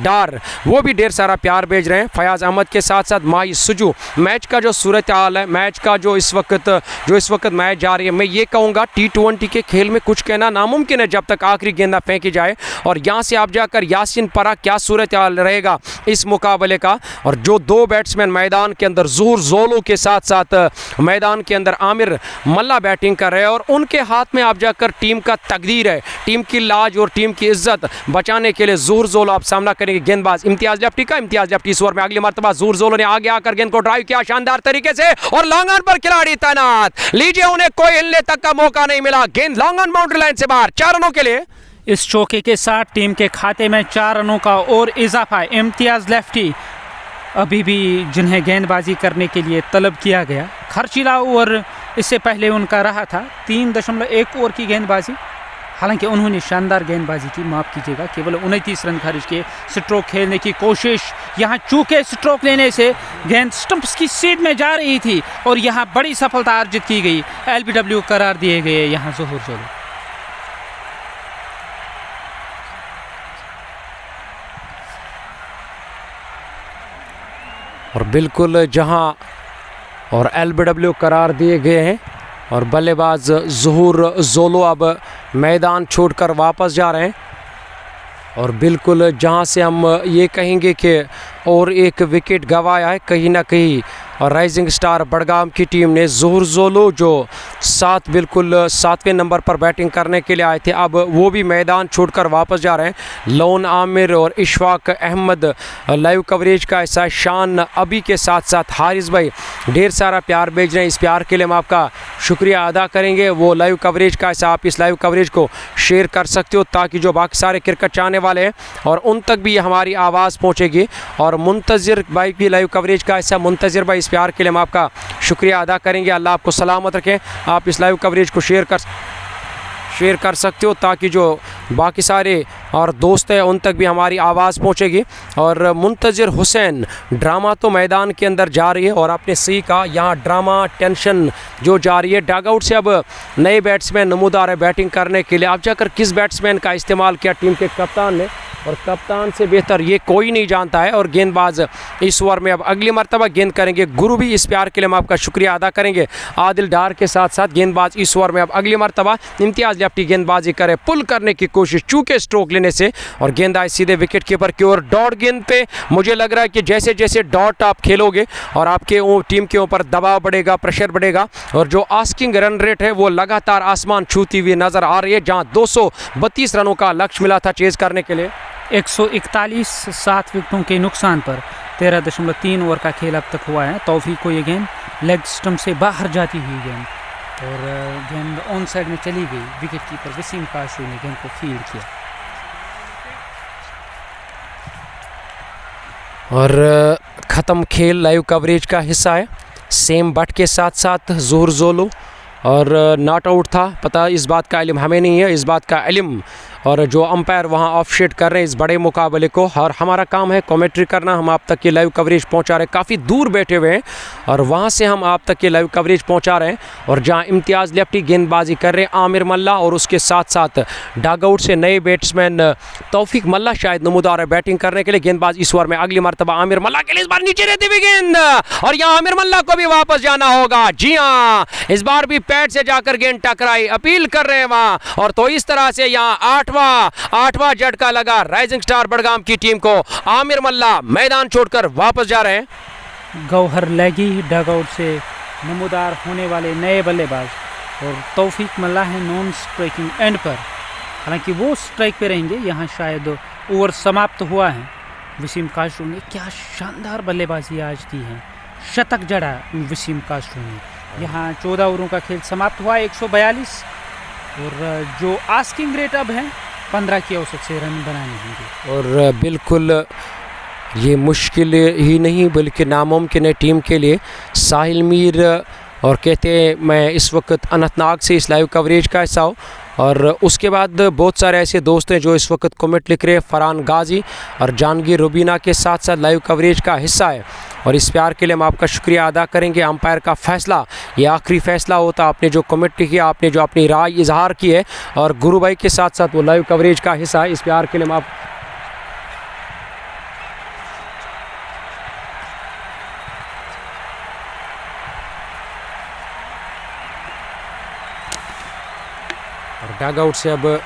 डार वो भी ढेर सारा प्यार भेज रहे हैं फयाज़ अहमद के साथ साथ। माई सुजू मैच का जो सूरत हाल है, मैच का जो इस वक्त मैच जा रही है, मैं ये कहूँगा T20 के खेल में कुछ कहना नामुमकिन है जब तक आखिरी गेंदा फेंकी जाए। और यहाँ से आप जाकर यासीन परा क्या सूरत हाल रहेगा इस मुकाबले का, और जो दो बैट्समैन मैदान के अंदर ज़ुहूर जोलो के साथ साथ मैदान के अंदर आमिर मल्ला बैटिंग कर रहे हैं, और उनके हाथ में आप जाकर टीम का तकदीर है, टीम की लाज और टीम की इज्जत बचाने के लिए ज़ुहूर जोलो आप सामना करेंगे गेंदबाज इम्तियाज़ लेफ्टी का। इम्तियाज़ लेफ्टी इस ओवर में अगली मरतबा ज़ुहूर जोलो ने आगे आकर गेंद को ड्राइव किया शानदार तरीके से, और लॉन्ग ऑन पर खिलाड़ी तैनात, लीजिए उन्हें कोई हिलने तक का मौका नहीं मिला, गेंद लॉन्ग ऑन बाउंड्री लाइन से बाहर 4 रनों के लिए। इस चौके के साथ टीम के खाते में 4 रनों का और इजाफा। इम्तियाज़ लेफ्टी अभी भी जिन्हें गेंदबाजी करने के लिए तलब किया गया, खर्चीला ओवर इससे पहले उनका रहा था 3.1 ओवर की गेंदबाजी, हालांकि उन्होंने शानदार गेंदबाजी की, माफ़ कीजिएगा, केवल 29 रन खर्च किए। स्ट्रोक खेलने की कोशिश, यहाँ चूके स्ट्रोक लेने से गेंद स्टंप्स की सीध में जा रही थी और यहाँ बड़ी सफलता अर्जित की गई, LBW करार दिए गए यहाँ ज़ुहूर जोलो। और बिल्कुल जहां और LBW करार दिए गए हैं और बल्लेबाज ज़ुहूर जोलो अब मैदान छोड़कर वापस जा रहे हैं, और बिल्कुल जहां से हम ये कहेंगे कि और एक विकेट गंवाया है कहीं ना कहीं, और राइजिंग स्टार बड़गाम की टीम ने ज़ुहूर जोलो जो 7वें नंबर पर बैटिंग करने के लिए आए थे, अब वो भी मैदान छोड़कर वापस जा रहे हैं। लोन आमिर और इशफाक अहमद लाइव कवरेज का ऐसा शान अभी के साथ साथ हारिस भाई ढेर सारा प्यार भेज रहे हैं, इस प्यार के लिए हम आपका शुक्रिया अदा करेंगे। वो लाइव कवरेज का ऐसा आप इस लाइव कवरेज को शेयर कर सकते हो ताकि जो बाकी सारे क्रिकेट चाहने वाले हैं और उन तक भी हमारी आवाज़ पहुँचेगी। और मुंतज़िर भाई भी लाइव कवरेज का ऐसा, मुंतज़िर भाई इस प्यार के लिए हम आपका शुक्रिया अदा करेंगे, अल्लाह आपको सलामत रखें। आप इस लाइव कवरेज को शेयर कर सकते हो ताकि जो बाकी सारे और दोस्त हैं उन तक भी हमारी आवाज़ पहुंचेगी। और मुंतज़िर हुसैन, ड्रामा तो मैदान के अंदर जा रही है और आपने सही कहा, यहाँ ड्रामा टेंशन जो जा रही है, डगआउट से अब नए बैट्समैन नमूदार है बैटिंग करने के लिए। आप जाकर किस बैट्समैन का इस्तेमाल किया टीम के कप्तान ने, और कप्तान से बेहतर ये कोई नहीं जानता है। और गेंदबाज इस ओवर में अब अगली मरतबा गेंद करेंगे गुरु भी, इस प्यार के लिए हम आपका शुक्रिया अदा करेंगे। आदिल डार के साथ साथ गेंदबाज इस ओवर में अब अगली मरतबा इम्तियाज़ लेफ्टी गेंदबाजी करे, पुल करने की कोशिश चूके स्ट्रोक लेने से, और गेंद आए सीधे विकेट कीपर की ओर। डॉट गेंद पे मुझे लग रहा है कि जैसे जैसे डॉट आप खेलोगे और आपके टीम के ऊपर दबाव बढ़ेगा, प्रेशर बढ़ेगा, और जो आस्किंग रन रेट है वो लगातार आसमान छूती हुई नज़र आ रही है, जहाँ 232 रनों का लक्ष्य मिला था चेज़ करने के लिए। 141 7 विकेटों के नुकसान पर 13.3 ओवर का खेल अब तक हुआ है। तौफीक को ये गेंद लेग स्टंप से बाहर जाती हुई गेंद, और गेंद ऑन साइड में चली गई, विकेट कीपर वसीम काशू ने गेंद को फील्ड किया। और ख़त्म खेल लाइव कवरेज का हिस्सा है। सेम बट के साथ साथ ज़ुहूर जोलो और नॉट आउट था, पता इस बात का इल्म हमें नहीं है, इस बात का इल्म और जो अंपायर वहां ऑफ शेड कर रहे हैं इस बड़े मुकाबले को, और हमारा काम है कमेंट्री करना। हम आप तक ये लाइव कवरेज पहुंचा रहे हैं, काफ़ी दूर बैठे हुए हैं और वहां से हम आप तक ये लाइव कवरेज पहुंचा रहे हैं। और जहां इम्तियाज़ लेफ्टी गेंदबाजी कर रहे हैं आमिर मल्ला, और उसके साथ साथ डगआउट से नए बैट्समैन तौफीक मल्ला शायद नमूदार है बैटिंग करने के लिए। गेंदबाज इस ओवर में अगली मरतबा आमिर मल्ला के लिए, इस बार नीचे रहती हुई गेंद, और यहाँ आमिर मल्ला को भी वापस जाना होगा। जी हाँ, इस बार भी पैड से जाकर गेंद टकराई, अपील कर रहे हैं वहाँ, और तो इस तरह से यहाँ आठवां झटका लगा राइजिंग स्टार बड़गाम की टीम को। आमिर मल्ला मैदान छोड़कर वापस जा रहे हैं। गौहर लैगी डगआउट से नमूदार होने वाले नए बल्लेबाज, और तौफीक मल्ला है नॉन स्ट्राइकिंग एंड पर, हालांकि वो स्ट्राइक पे रहेंगे। यहाँ शायद ओवर समाप्त हुआ है। वसीम काशरू ने क्या शानदार बल्लेबाजी आज की है, शतक जड़ा वसीम काशरू ने, यहाँ 14 ओवरों का खेल समाप्त हुआ 142 और जो आस्किंग रेट अब है 15 की औसत से रन बनाने होंगे। और बिल्कुल ये मुश्किल ही नहीं बल्कि नामुमकिन है टीम के लिए। साहिल मीर और कहते हैं मैं इस वक्त अनंतनाग से इस लाइव कवरेज का हिस्सा हूँ, और उसके बाद बहुत सारे ऐसे दोस्त हैं जो इस वक्त कमेंट लिख रहे हैं। फरहान गाजी और जहांगीर रुबीना के साथ साथ लाइव कवरेज का हिस्सा है, और इस प्यार के लिए हम आपका शुक्रिया अदा करेंगे। अंपायर का फ़ैसला ये आखिरी फ़ैसला होता। आपने जो कमेंट किया, आपने जो अपनी राय इजहार की है, और गुरु भाई के साथ साथ वो लाइव कवरेज का हिस्सा है। इस प्यार के लिए हम आप डग आउट से अब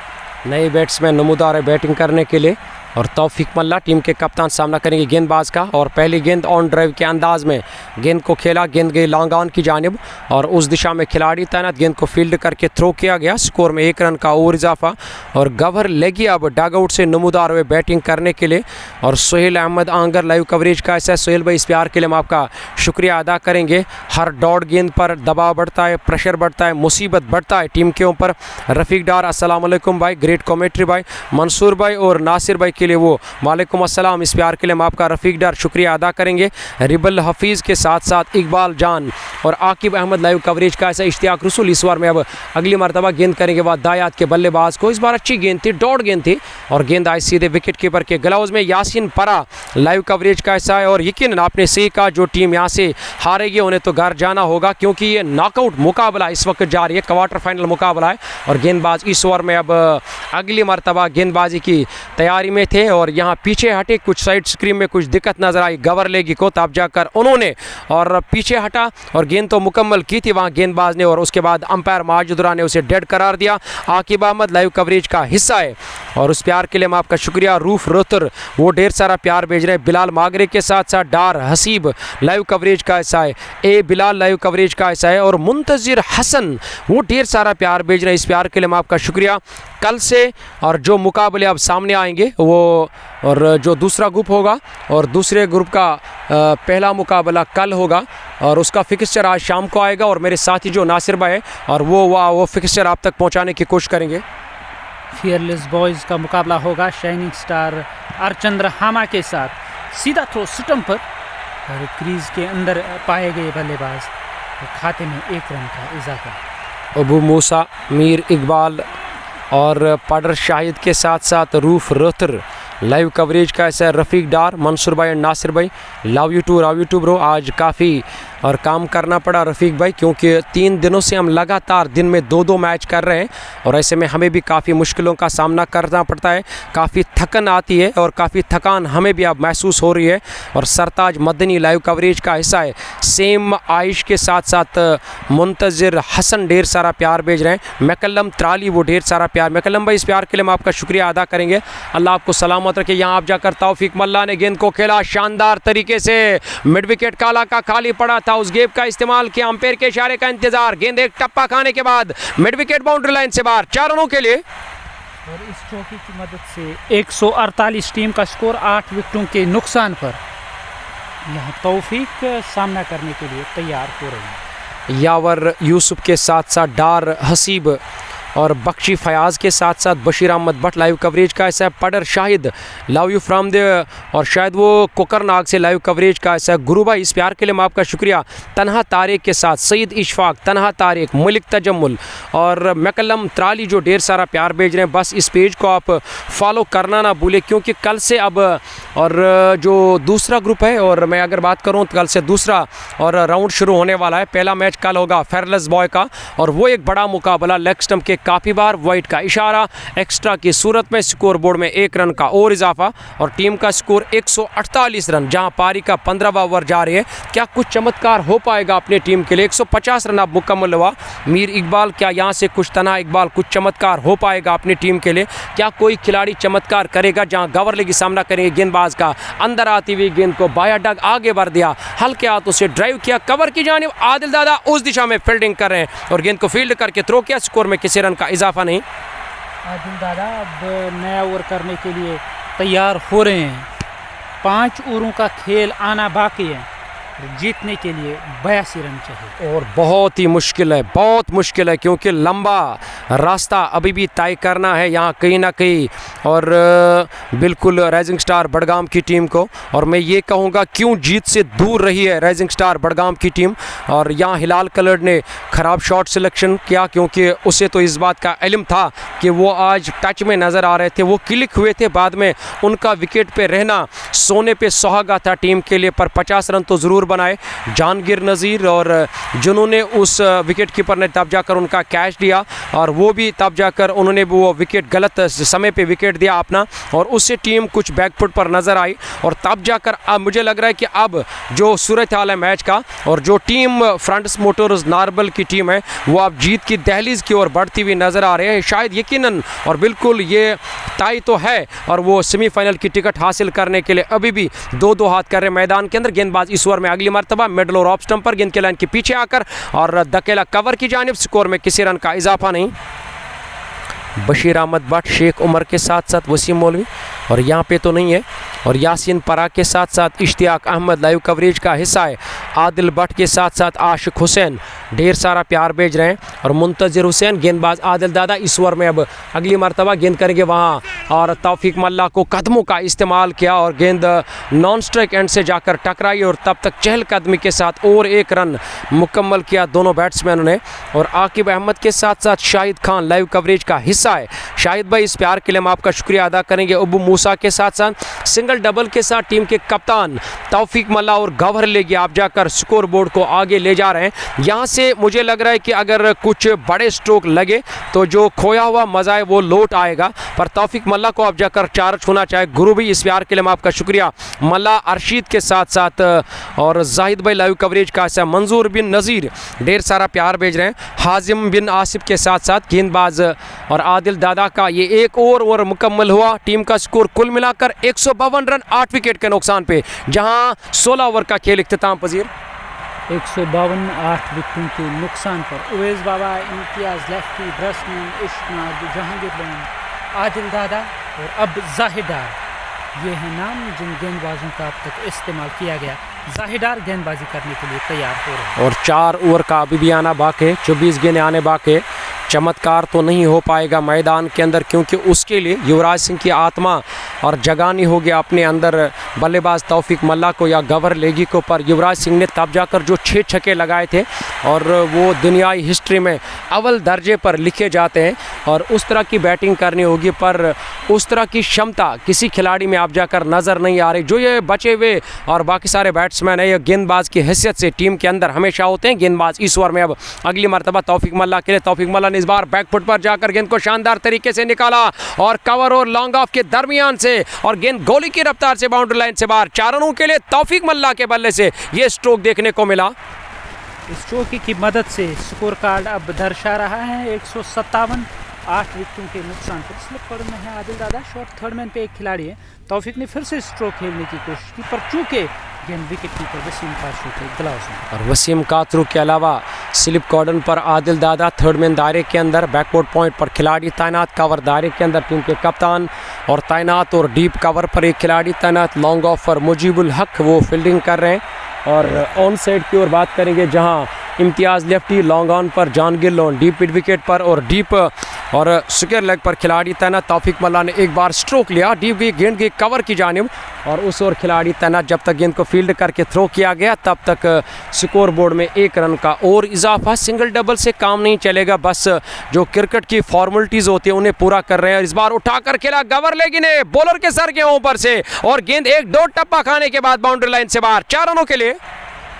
नए बैट्समैन नमूदार है बैटिंग करने के लिए, और तौफीक मल्ला टीम के कप्तान सामना करेंगे गेंदबाज का। और पहली गेंद ऑन ड्राइव के अंदाज में गेंद को खेला, गेंद गई लॉन्ग ऑन की जानिब और उस दिशा में खिलाड़ी तैनात, गेंद को फील्ड करके थ्रो किया गया। स्कोर में 1 रन का और इजाफा, और गवर लेगी अब डग आउट से नमूदार हुए बैटिंग करने के लिए। और सोहेल अहमद आंगर लाइव कवरेज का ऐसा। सोहेल भाई इस प्यार के लिए हम आपका शुक्रिया अदा करेंगे। हर डॉट गेंद पर दबाव बढ़ता है, प्रेशर बढ़ता है, मुसीबत बढ़ता है टीम के ऊपर। रफ़ीक डार अस्सलाम वालेकुम भाई, ग्रेट कमेंट्री भाई। मंसूर भाई और नासिर भाई के लिए वो वालेकुम अस्सलाम, इस प्यार के लिए हम आपका रफ़ीक डार शुक्रिया अदा करेंगे। रिबल हफीज़ के साथ साथ इकबाल जान और आकिब अहमद लाइव कवरेज का ऐसा। इश्तियाक रसूल इस बार में अब अगली मरतबा गेंद करेंगे बाद दायात के बल्लेबाज को। इस बार अच्छी गेंद थी, डॉट गेंद थी, और गेंद आई सीधे विकेट कीपर के ग्लव्स में। यासीन परा लाइव कवरेज का ऐसा है, और यकीन आपने सही कहा, जो टीम यहाँ से हारेगी उन्हें तो घर जाना होगा, क्योंकि ये नॉकआउट मुकाबला इस वक्त जारी है, क्वार्टर फाइनल मुकाबला है। और गेंदबाज इस ओवर में अब अगली मरतबा गेंदबाजी की तैयारी में थे, और यहाँ पीछे हटे, कुछ साइड स्क्रीन में कुछ दिक्कत नजर आई गवर लेगी को, तब जाकर उन्होंने और पीछे हटा और गेंद तो मुकम्मल की थी वहाँ गेंदबाज ने, और उसके बाद अंपायर माजिदुरा ने उसे डेड करार दिया। आकिब अहमद लाइव कवरेज का हिस्सा है, और उस प्यार के लिए हम आपका शुक्रिया। रूफ रोतर वो ढेर सारा प्यार भेज रहे हैं। बिलाल मागरे के साथ साथ डार हसीब लाइव कवरेज का हिस्सा है। ए बिलाल लाइव कवरेज का हिस्सा है, और मुंतजिर हसन वो ढेर सारा प्यार भेज रहे हैं। इस प्यार के लिए हम आपका शुक्रिया। कल से और जो मुकाबले अब सामने आएंगे वो, और जो दूसरा ग्रुप होगा और दूसरे ग्रुप का पहला मुकाबला कल होगा, और उसका फिक्सचर आज शाम को आएगा, और मेरे साथी जो नासिर भाई है और वो फिक्सचर आप तक पहुंचाने की कोशिश करेंगे। फियरलेस बॉयज़ का मुकाबला होगा शाइनिंग स्टार अरचंद्र हामा के साथ। सीधा थ्रो स्टंप पर, और क्रीज के अंदर पाए गए बल्लेबाज, खाते में 1 रन का इजाफा। अबू मूसा, मीर इकबाल और पडर शाहिद के साथ साथ रूफ रोतर लाइव कवरेज का ऐसा। रफ़ीक डार, मंसूर भाई और नासिर भाई, लव यू टू ब्रो। आज काफ़ी और काम करना पड़ा रफ़ीक भाई, क्योंकि 3 दिनों से हम लगातार दिन में 2-2 मैच कर रहे हैं, और ऐसे में हमें भी काफ़ी मुश्किलों का सामना करना पड़ता है, काफ़ी थकन आती है, और काफ़ी थकान हमें भी अब महसूस हो रही है। और सरताज मदनी लाइव कवरेज का हिस्सा है। सेम आइश के साथ साथ मुंतजिर हसन ढेर सारा प्यार भेज रहे हैं। मैकलम त्राली वो ढेर सारा प्यार। मैकलम भाई इस प्यार के लिए हम आपका शुक्रिया अदा करेंगे, अल्लाह आपको सलामत रखे। यहाँ आप जाकर तौफीक मल्ला ने गेंद को खेला शानदार तरीके से, मिड विकेट काला का खाली पड़ा था, उस गेप का इस्तेमाल किया, अंपायर के इशारे का इंतजार। गेंद एक टप्पा खाने के बाद मिड विकेट बाउंड्री लाइन से बाहर, 4 रनों के लिए। और इस चौकी की मदद से 148 टीम का स्कोर 8 विकेटों के नुकसान पर। यहाँ तौफीक सामना करने के लिए तैयार हो रहे हैं। यावर यूसुफ के साथ साथ डार हसीब और बख्शी फयाज के साथ साथ बशीर अहमद भट्ट लाइव कवरेज का ऐसा। पडर Shahid love you from the, और शायद वो कोकरनाग से लाइव कवरेज का ऐसा। गुरु भाई इस प्यार के लिए मैं आपका शुक्रिया। तनहा तारिक के साथ सईद इशफाक, तनहा तारिक, मलिक तजम्मुल और मैकलम त्राली जो ढेर सारा प्यार भेज रहे हैं। बस इस पेज को आप फॉलो करना ना भूलें, क्योंकि कल से अब और जो दूसरा ग्रुप है, और मैं अगर बात करूँ तो कल से दूसरा और राउंड शुरू होने वाला है। पहला मैच कल होगा फेयरलेस बॉय का, और वो एक बड़ा मुकाबला लेग स्टंप के काफ़ी बार वाइट का इशारा एक्स्ट्रा की सूरत में। स्कोर बोर्ड में 1 रन का और इजाफा, और टीम का स्कोर 148 रन, जहां पारी का 15वां ओवर जारी है। क्या कुछ चमत्कार हो पाएगा अपने टीम के लिए? 150 रन अब मुकम्मल हुआ। मीर इकबाल, क्या यहाँ से कुछ तना इकबाल कुछ चमत्कार हो पाएगा अपनी टीम के लिए? क्या कोई खिलाड़ी चमत्कार करेगा? जहाँ गवर लेगी सामना करेंगे गेंदबाज का, अंदर आती हुई गेंद को बाया डग आगे बढ़ दिया, हल्के हाथों से ड्राइव किया कवर की जानिब। आदिल दादा उस दिशा में फील्डिंग कर रहे हैं और गेंद को फील्ड करके थ्रो किया। स्कोर में किसी रन का इजाफा नहीं। आदिल दादा अब नया ओवर करने के लिए तैयार हो रहे हैं। 5 ओवरों का खेल आना बाकी है। जीतने के लिए 82 रन चाहिए और बहुत ही मुश्किल है, बहुत मुश्किल है, क्योंकि लंबा रास्ता अभी भी तय करना है यहाँ कहीं ना कहीं। और बिल्कुल राइजिंग स्टार बडगाम की टीम को, और मैं ये कहूँगा क्यों जीत से दूर रही है राइजिंग स्टार बडगाम की टीम। और यहाँ हिलाल कलर ने ख़राब शॉट सिलेक्शन किया, क्योंकि उसे तो इस बात का इल्म था कि वो आज टच में नज़र आ रहे थे, वो क्लिक हुए थे। बाद में उनका विकेट पे रहना सोने पे सुहागा था टीम के लिए, पर 50 रन तो ज़रूर बनाए जहांगीर नज़ीर, और जिन्होंने उस विकेट कीपर ने तब जाकर उनका कैच दिया, और वो भी तब जाकर उन्होंने वो विकेट गलत समय पे विकेट दिया अपना, और उससे टीम कुछ बैकफुट पर नज़र आई। और तब जाकर अब मुझे लग रहा है कि अब जो सूरत हाल है मैच का, और जो टीम फ्रंट्स मोटर्स नारबल की टीम है, वो अब जीत की दहलीज की ओर बढ़ती हुई नज़र आ रही है शायद यकीनन, और बिल्कुल ये तय तो है। और वो सेमीफाइनल की टिकट हासिल करने के लिए अभी भी 2-2 हाथ कर रहे मैदान के अंदर। गेंदबाज इस ओवर में अगली मरतबा मिडल और ऑफ स्टंप पर गेंद के लाइन के पीछे आकर और धकेला कवर की जानिब, स्कोर में किसी रन का इजाफा नहीं। बशीर अहमद भट्ट शेख उमर के साथ साथ वसीम मौलवी, और यहाँ पे तो नहीं है, और यासीन परा के साथ साथ इश्तियाक अहमद लाइव कवरेज का हिस्सा है। आदिल भट्ट के साथ साथ आशिक हुसैन ढेर सारा प्यार भेज रहे हैं, और मुंतजिर हुसैन गेंदबाज आदिल दादा इस ओवर में अब अगली मरतबा गेंद करेंगे वहाँ, और तौफीक मल्ला को कदमों का इस्तेमाल किया और गेंद नॉन स्ट्राइक एंड से जाकर टकराई, और तब तक चहलकदमी के साथ और एक रन मुकम्मल किया दोनों बैट्समैनों ने। और आकिब अहमद के साथ साथ शाहिद खान लाइव कवरेज का हिस्सा है। शाहिद भाई इस प्यार के लिए हम आपका शुक्रिया अदा करेंगे। अबू मूसा के साथ साथ सिंगल डबल के साथ टीम के कप्तान तौफीक मल्ला और गौहर लेगी आप जाकर स्कोर बोर्ड को आगे ले जा रहे हैं। यहाँ से मुझे लग रहा है कि अगर कुछ बड़े स्ट्रोक लगे तो जो खोया हुआ मज़ा है वो लौट आएगा, पर तौफीक मल्ला को आप जाकर 4 छूना चाहे। गुरु भी इस प्यार के लिए हम आपका शुक्रिया। मल्ला अरशीद के साथ साथ और जाहिद भाई लाइव कवरेज का ऐसा, मंजूर बिन नज़ीर ढेर सारा प्यार भेज रहे हैं। हाजिम बिन आसिफ के साथ साथ गेंदबाज और आदिल दादा का ये एक ओवर मुकम्मल हुआ। टीम का स्कोर कुल मिलाकर 152 रन 8 विकेट के नुकसान पे, जहां 16 ओवर का खेल इख्तिताम पजीर। 152 8 विकेटों के नुकसान पर उवैस बाबा, इम्तियाज़ लेफ्टी, ब्रसमैन, इश्कनाद, जहांगीर लोन, आदिल दादा और अब जाहिदार, ये हैं नाम जिन गेंदबाजों का अब तक इस्तेमाल किया गया। जाहिदार गेंदबाजी करने के लिए तैयार हो रहे हैं, और 4 ओवर का अभी भी आना बाकी, 24 गेंदें आने बाकी। चमत्कार तो नहीं हो पाएगा मैदान के अंदर, क्योंकि उसके लिए युवराज सिंह की आत्मा और जगानी होगी अपने अंदर बल्लेबाज तौफीक मल्ला को या गवर लेगी को। पर युवराज सिंह ने तब जाकर जो 6 छक्के लगाए थे, और वो दुनियाई हिस्ट्री में अव्वल दर्जे पर लिखे जाते हैं, और उस तरह की बैटिंग करनी होगी। पर उस तरह की क्षमता किसी खिलाड़ी में आप जाकर नज़र नहीं आ रही। जो ये बचे हुए और बाकी सारे बैट्समैन है, ये गेंदबाज की हैसियत से टीम के अंदर हमेशा होते हैं। गेंदबाज इस ओवर में अब अगली मरतबा तौफीक मल्ला के लिए। तौफीक मल्ला ने इस बार बैकफुट पर जाकर गेंद को शानदार तरीके से निकाला, और कवर और लॉन्ग ऑफ के दरमियान से, और गेंद गोली की रफ्तार से बाउंड्री लाइन से बाहर। 4 रनों के लिए तौफीक मल्ला के बल्ले से ये स्ट्रोक देखने को मिला। इस चौकी की मदद से स्कोर कार्ड अब दर्शा रहा है 157 8 विकेटों के नुकसान पर। स्लिप कॉर्नर में है आदिल दादा, शॉर्ट थर्ड मैन पे एक खिलाड़ी है। तौफीक ने फिर से स्ट्रोक खेलने की कोशिश की, पर चूंकि गेंद विकेट कीपर वसीम कातरू के ग्लव्स में, और वसीम कातरू के अलावा स्लिप कॉर्डन पर आदिल दादा, थर्ड मैन दायरे के अंदर, बैकवर्ड पॉइंट पर खिलाड़ी तैनात, कवर दायरे के अंदर टीम के कप्तान और तैनात, और डीप कवर पर एक खिलाड़ी तैनात। लॉन्ग ऑफ पर मुजीबुल हक वो फील्डिंग कर रहे हैं। और ऑन साइड की ओर बात करेंगे, जहां इम्तियाज़ लेफ्टी, लॉन्ग ऑन पर Jahangir loan, deep mid wicket पर और डीप और स्क्वायर लेग पर खिलाड़ी तैनात। तौफीक मल्ला ने एक बार स्ट्रोक लिया, डीप गई गेंद गई कवर की जानिब, और उस ओर खिलाड़ी तैनात। जब तक गेंद को फील्ड करके थ्रो किया गया तब तक स्कोर बोर्ड में 1 रन का और इजाफा। सिंगल डबल से काम नहीं चलेगा, बस जो क्रिकेट की फॉर्मेलिटीज़ होती है उन्हें पूरा कर रहे हैं। इस बार उठाकर खेला गवर लेगी ने बॉलर के सर के ऊपर से, और गेंद 1-2 टप्पा खाने के बाद बाउंड्री लाइन से बाहर। 4 रनों के लिए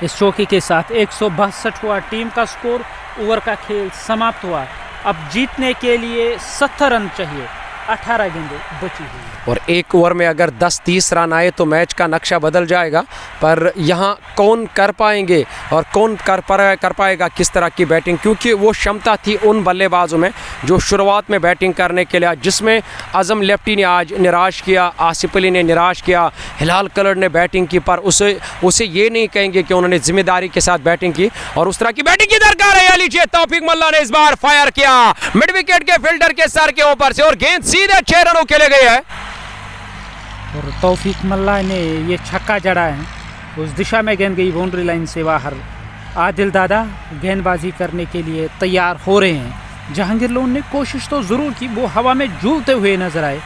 इस चौकी के साथ 162 हुआ टीम का स्कोर। ओवर का खेल समाप्त हुआ। अब जीतने के लिए 70 रन चाहिए, 18 गेंदें बची हुई, और एक ओवर में अगर 10-30 रन आए तो मैच का नक्शा बदल जाएगा। पर यहाँ कौन कर पाएंगे और कौन कर पाएगा किस तरह की बैटिंग, क्योंकि वो क्षमता थी उन बल्लेबाजों में जो शुरुआत में बैटिंग करने के लिए, जिसमें आज़म लेफ्टी ने आज निराश किया, आसिफ अली ने निराश किया, हिलाल कलर ने बैटिंग की। पर उसे ये नहीं कहेंगे कि उन्होंने जिम्मेदारी के साथ बैटिंग की, और उस तरह की बैटिंग की दरकार है। लीजिए तौफीक मल्ला ने इस बार फायर किया मिड विकेट के फील्डर के सर के ऊपर से, और गेंद सीधे 6 रनों के लिए गई है। और तौफीक मल्ला ने ये छक्का जड़ा है उस दिशा में गेंद गई बाउंड्री लाइन से बाहर। आदिल दादा गेंदबाजी करने के लिए तैयार हो रहे हैं। जहांगीर लोन ने कोशिश तो ज़रूर की, वो हवा में झूलते हुए नजर आए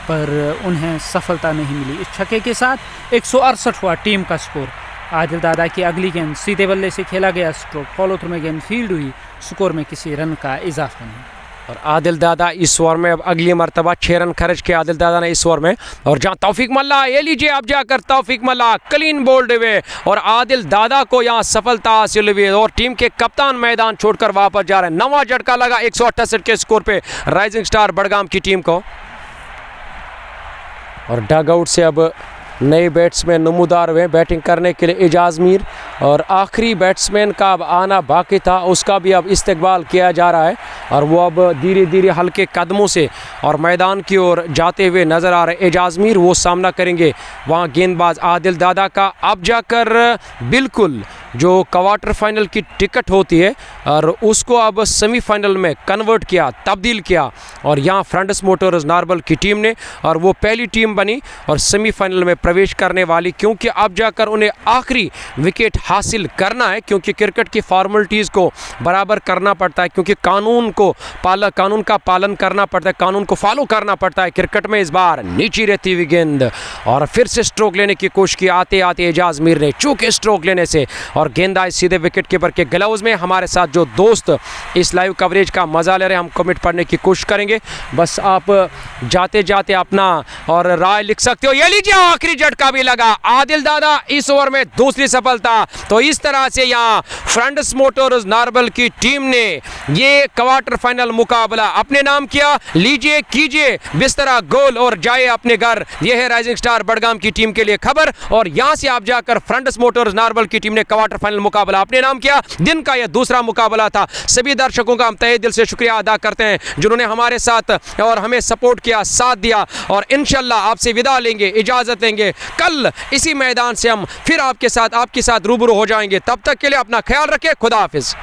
पर उन्हें सफलता नहीं मिली। इस छक्के के साथ 168 हुआ टीम का स्कोर। आदिल दादा की अगली गेंद सीधे बल्ले से खेला गया स्ट्रोक, फॉलो थ्रू में गेंद फील्ड हुई, स्कोर में किसी रन का इजाफा नहीं। और आदिल दादा इस ओवर में अब अगली मरतबा 6 रन खर्च किया आदिल दादा ने इस ओवर में। और जहां तौफीक मल्ला, ये लीजिए आप जाकर तौफीक मल्ला क्लीन बोल्ड हुए और आदिल दादा को यहां सफलता हासिल हुई और टीम के कप्तान मैदान छोड़कर वापस जा रहे हैं। नवा झटका लगा 168 के स्कोर पे राइजिंग स्टार बड़गाम की टीम को। और डग आउट से अब नए बैट्समैन नमूदार हुए बैटिंग करने के लिए एजाज मीर। और आखिरी बैट्समैन का अब आना बाकी था, उसका भी अब इस्तकबाल किया जा रहा है और वो अब धीरे धीरे हल्के कदमों से और मैदान की ओर जाते हुए नज़र आ रहे हैं। एजाज मीर वो सामना करेंगे वहाँ गेंदबाज आदिल दादा का। अब जाकर बिल्कुल जो क्वार्टर फाइनल की टिकट होती है और उसको अब सेमीफाइनल में कन्वर्ट किया, तब्दील किया और यहाँ फ्रंटस मोटर्स नारबल की टीम ने, और वो पहली टीम बनी और सेमीफाइनल में प्रवेश करने वाली, क्योंकि अब जाकर उन्हें आखिरी विकेट हासिल करना है, क्योंकि क्रिकेट की फॉर्मेलिटीज़ को बराबर करना पड़ता है, क्योंकि कानून का पालन करना पड़ता है, कानून को फॉलो करना पड़ता है क्रिकेट में। इस बार नीचे रहती हुई गेंद और फिर से स्ट्रोक लेने की कोशिश की, आते आते एजाज मीर ने चूके स्ट्रोक लेने से और गेंद आई सीधे विकेट कीपर के ग्लव्स में। हमारे साथ जो दोस्त इस लाइव कवरेज का मजा ले रहे हैं, हम कमेंट पढ़ने की कोशिश करेंगे, बस आप जाते जाते अपना और राय लिख सकते हो। ये लीजिए आखिरी झटका भी लगा, आदिल दादा इस ओवर में दूसरी सफलता। तो इस तरह से यहाँ फ्रंटस मोटर्स नारबल की टीम ने ये क्वार्टर फाइनल मुकाबला अपने नाम किया। लीजिए कीजिए बिस्तरा गोल और जाए अपने घर। यह है राइजिंग स्टार बड़गाम की टीम के लिए खबर। और यहां से आप जाकर फ्रंटस मोटर्स नारबल की टीम ने क्वार्टर फाइनल मुकाबला अपने नाम किया। दिन का यह दूसरा मुकाबला था। सभी दर्शकों का हम तहे दिल से शुक्रिया अदा करते हैं जिन्होंने हमारे साथ और हमें सपोर्ट किया, साथ दिया। और इंशाल्लाह आपसे विदा लेंगे, इजाजत लेंगे। कल इसी मैदान से हम फिर आपके साथ रूबरू हो जाएंगे। तब तक के लिए अपना ख्याल रखें। खुदा हाफिज।